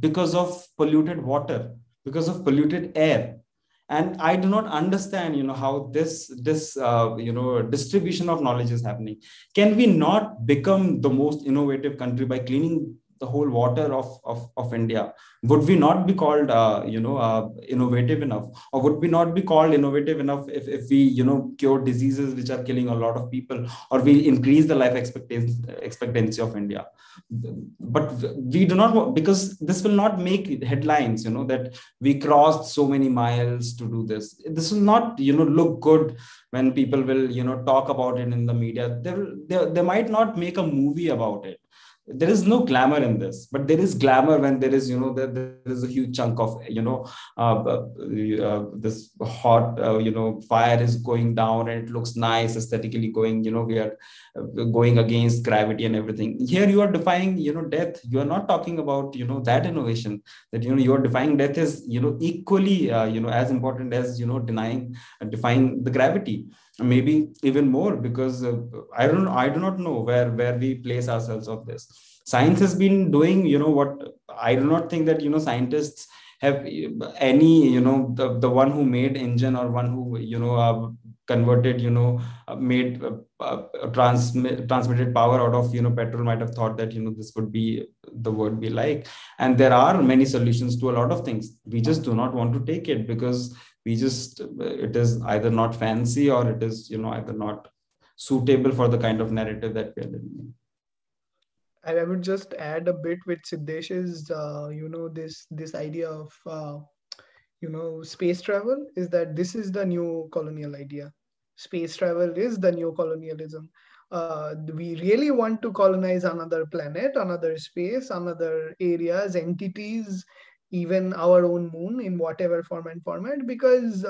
because of polluted water, because of polluted air. And I do not understand, how this distribution of knowledge is happening. Can we not become the most innovative country by cleaning the whole water of India? Would we not be called, innovative enough? Or would we not be called innovative enough if we, cure diseases which are killing a lot of people, or we increase the life expectancy of India? But we do not, because this will not make headlines, that we crossed so many miles to do this. This will not, look good when people will, talk about it in the media. They might not make a movie about it. there is no glamour in this, but there is glamour when there is, there is a huge chunk of, this hot, fire is going down and it looks nice aesthetically going, we are going against gravity and everything. Here you are defying, death. You are not talking about, that innovation, that, you are defying death is, equally, as important as, defying the gravity, maybe even more, because I do not know where we place ourselves of this. Science has been doing, what I do not think that, scientists have any, the one who made engine, or one who, converted, made transmitted power out of, petrol, might have thought that, this would be the word be like. And there are many solutions to a lot of things. We just do not want to take it, because we just, it is either not fancy, or it is, either not suitable for the kind of narrative that we are living in. I would just add a bit with Siddesh's, this idea of, space travel, is that this is the new colonial idea. Space travel is the new colonialism. We really want to colonize another planet, another space, another areas, entities, even our own moon in whatever form and format, because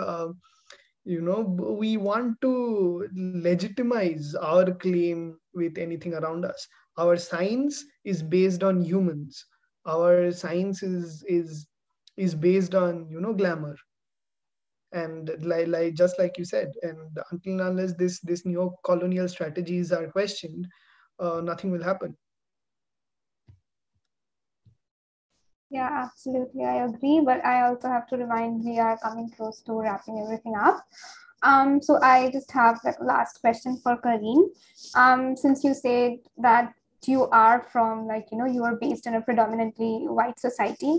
we want to legitimize our claim with anything around us. Our science is based on humans. Our science is based on glamour, and like just like you said, and until and unless this neo colonial strategies are questioned, nothing will happen. Yeah, absolutely. I agree. But I also have to remind we are coming close to wrapping everything up. So I just have like last question for Kareen. Since you said that you are from, like, you are based in a predominantly white society,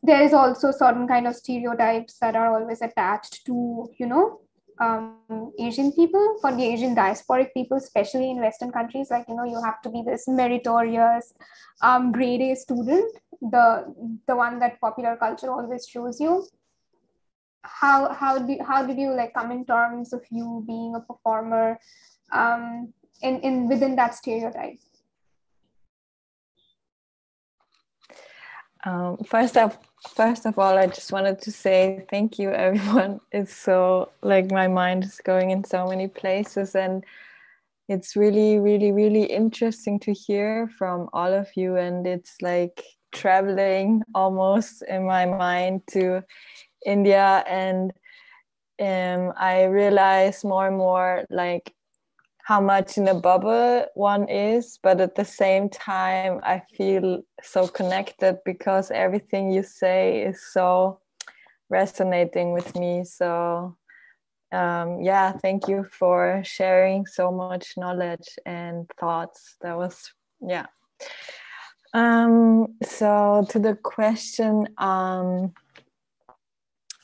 there is also certain kind of stereotypes that are always attached to, Asian people, for the Asian diasporic people, especially in Western countries, like, you have to be this meritorious, grade A student, the one that popular culture always shows you. How did you like come in terms of you being a performer, in within that stereotype? First of all, I just wanted to say thank you, everyone. It's so, like, my mind is going in so many places, and it's really, really, really interesting to hear from all of you. And it's like traveling almost in my mind to India, and I realize more and more, like, how much in a bubble one is, but at the same time I feel so connected, because everything you say is so resonating with me. So yeah, thank you for sharing so much knowledge and thoughts. That was, yeah. So to the question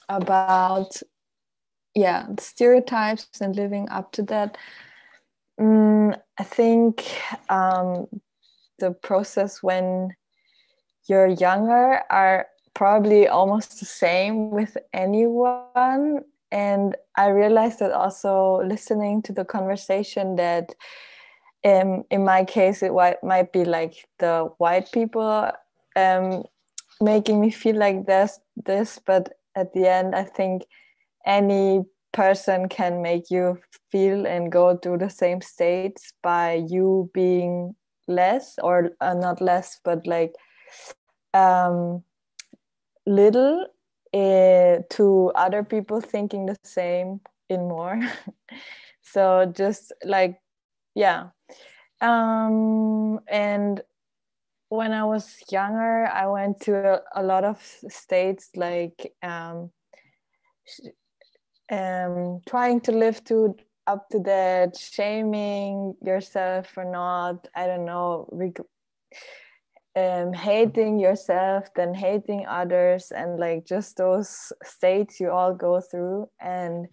about, yeah, the stereotypes and living up to that, I think the process when you're younger are probably almost the same with anyone. And I realized that also listening to the conversation, that in my case it might be like the white people making me feel like this, but at the end I think any person can make you feel and go through the same states by you being less, or not less, but like little, to other people thinking the same in more. So just like, yeah. And when I was younger, I went to a lot of states, like trying to live up to that, shaming yourself for not, I don't know, hating yourself, then hating others, and like just those states you all go through. And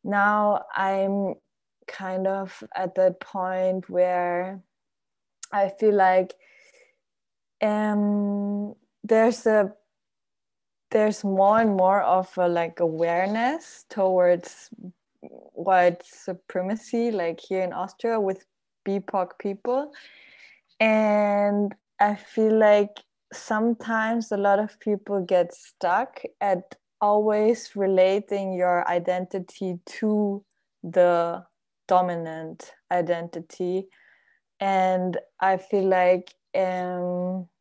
now I'm kind of at that point where I feel like there's more and more of a like awareness towards white supremacy, like here in Austria with BIPOC people. And I feel like sometimes a lot of people get stuck at always relating your identity to the dominant identity. And I feel like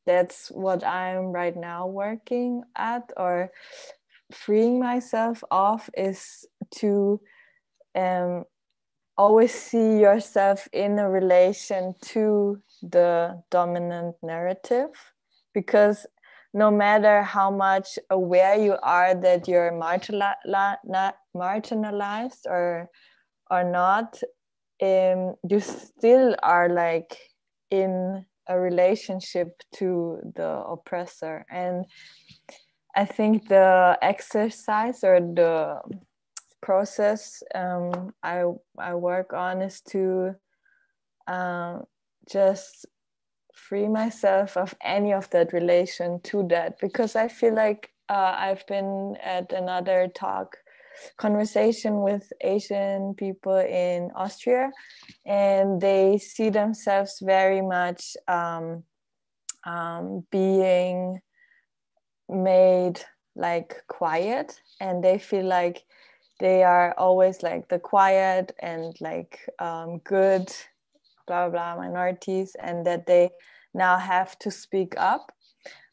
that's what I'm right now working at, or freeing myself of, is to always see yourself in a relation to the dominant narrative, because no matter how much aware you are that you're marginalized or not, you still are like in a relationship to the oppressor. And I think the exercise or the process I work on is to just free myself of any of that relation to that, because I feel like I've been at another conversation with Asian people in Austria, and they see themselves very much being made like quiet, and they feel like they are always like the quiet and like good blah blah minorities, and that they now have to speak up.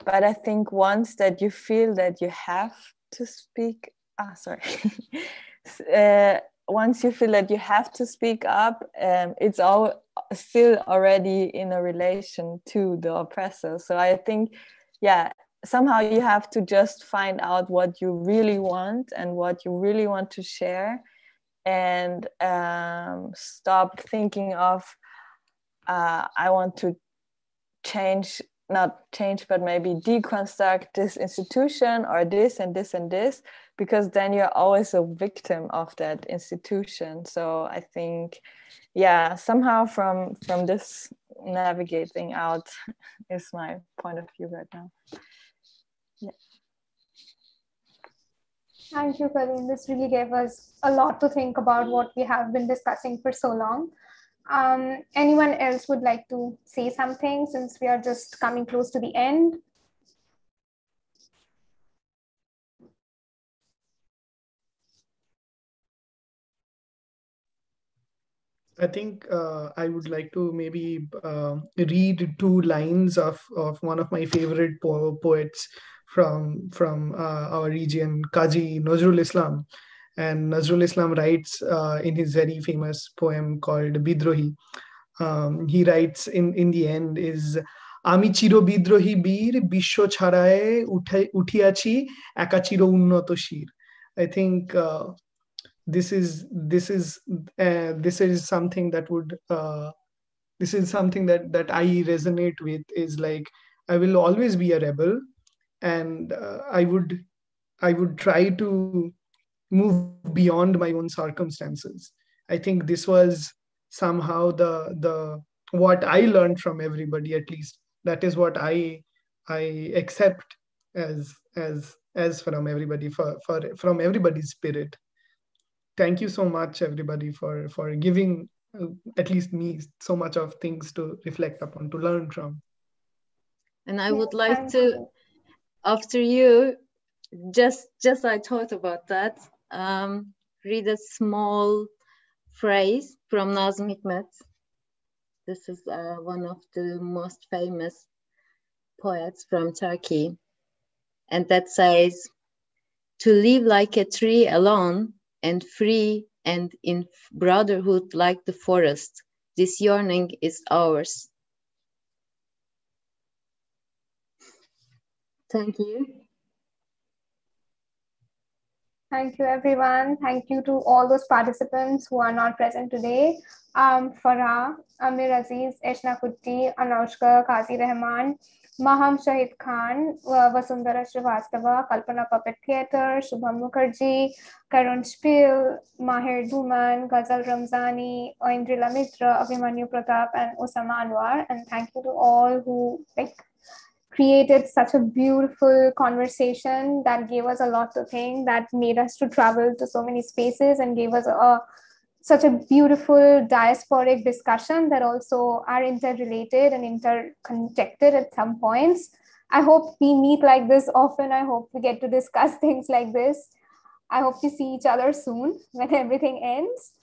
But I think once that you feel that you have to speak once you feel that you have to speak up, it's all still already in a relation to the oppressor. So I think, yeah, somehow you have to just find out what you really want and what you really want to share, and stop thinking of I want to not change, but maybe deconstruct this institution or this and this and this, because then you're always a victim of that institution. So I think, yeah, somehow from this navigating out is my point of view right now. Yeah. Thank you, Karim. This really gave us a lot to think about what we have been discussing for so long. Anyone else would like to say something, since we are just coming close to the end? I think I would like to maybe read two lines of one of my favorite poets from our region, Qazi Nazrul Islam. And Nazrul Islam writes in his very famous poem called Bidrohi. He writes in the end is, আমি চির বিদ্রোহী বীর বিশ্ব ছাড়ায় উঠিয়াছি একা চির উন্নত শির. I think this is something that would this is something that I resonate with, is like I will always be a rebel, and I would try to move beyond my own circumstances. I think this was somehow the what I learned from everybody. At least that is what I accept as from everybody, from everybody's spirit. Thank you so much, everybody, for giving at least me so much of things to reflect upon, to learn from. And I would like to, after you, just I thought about that, read a small phrase from Nazım Hikmet. This is one of the most famous poets from Turkey. And that says, to live like a tree alone and free and in brotherhood like the forest, this yearning is ours. Thank you. Thank you, everyone. Thank you to all those participants who are not present today. Farah, Amir Aziz, Eshna Kutti, Anushka, Qazi Rahman, Maham Shahid Khan, Vasundhara Srivastava, Kalpana Puppet Theatre, Shubham Mukherjee, Karun Spiel, Mahir Dhuman, Ghazal Ramzani, Oindrila Mitra, Abhimanyu Pratap, and Osama Anwar. And thank you to all who created such a beautiful conversation that gave us a lot to think, that made us to travel to so many spaces and gave us such a beautiful diasporic discussion that also are interrelated and interconnected at some points. I hope we meet like this often. I hope we get to discuss things like this. I hope we see each other soon when everything ends.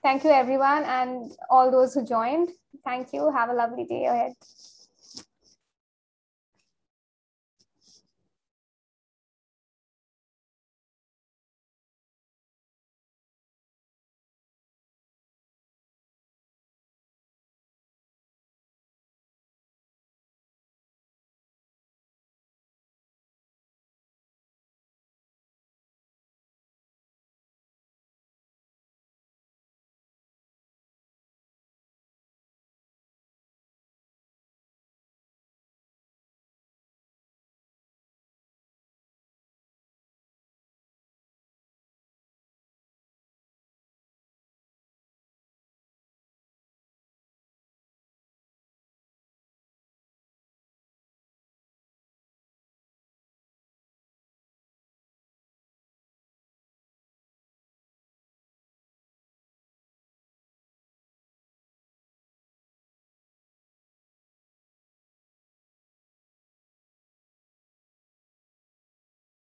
Thank you, everyone, and all those who joined. Thank you. Have a lovely day ahead.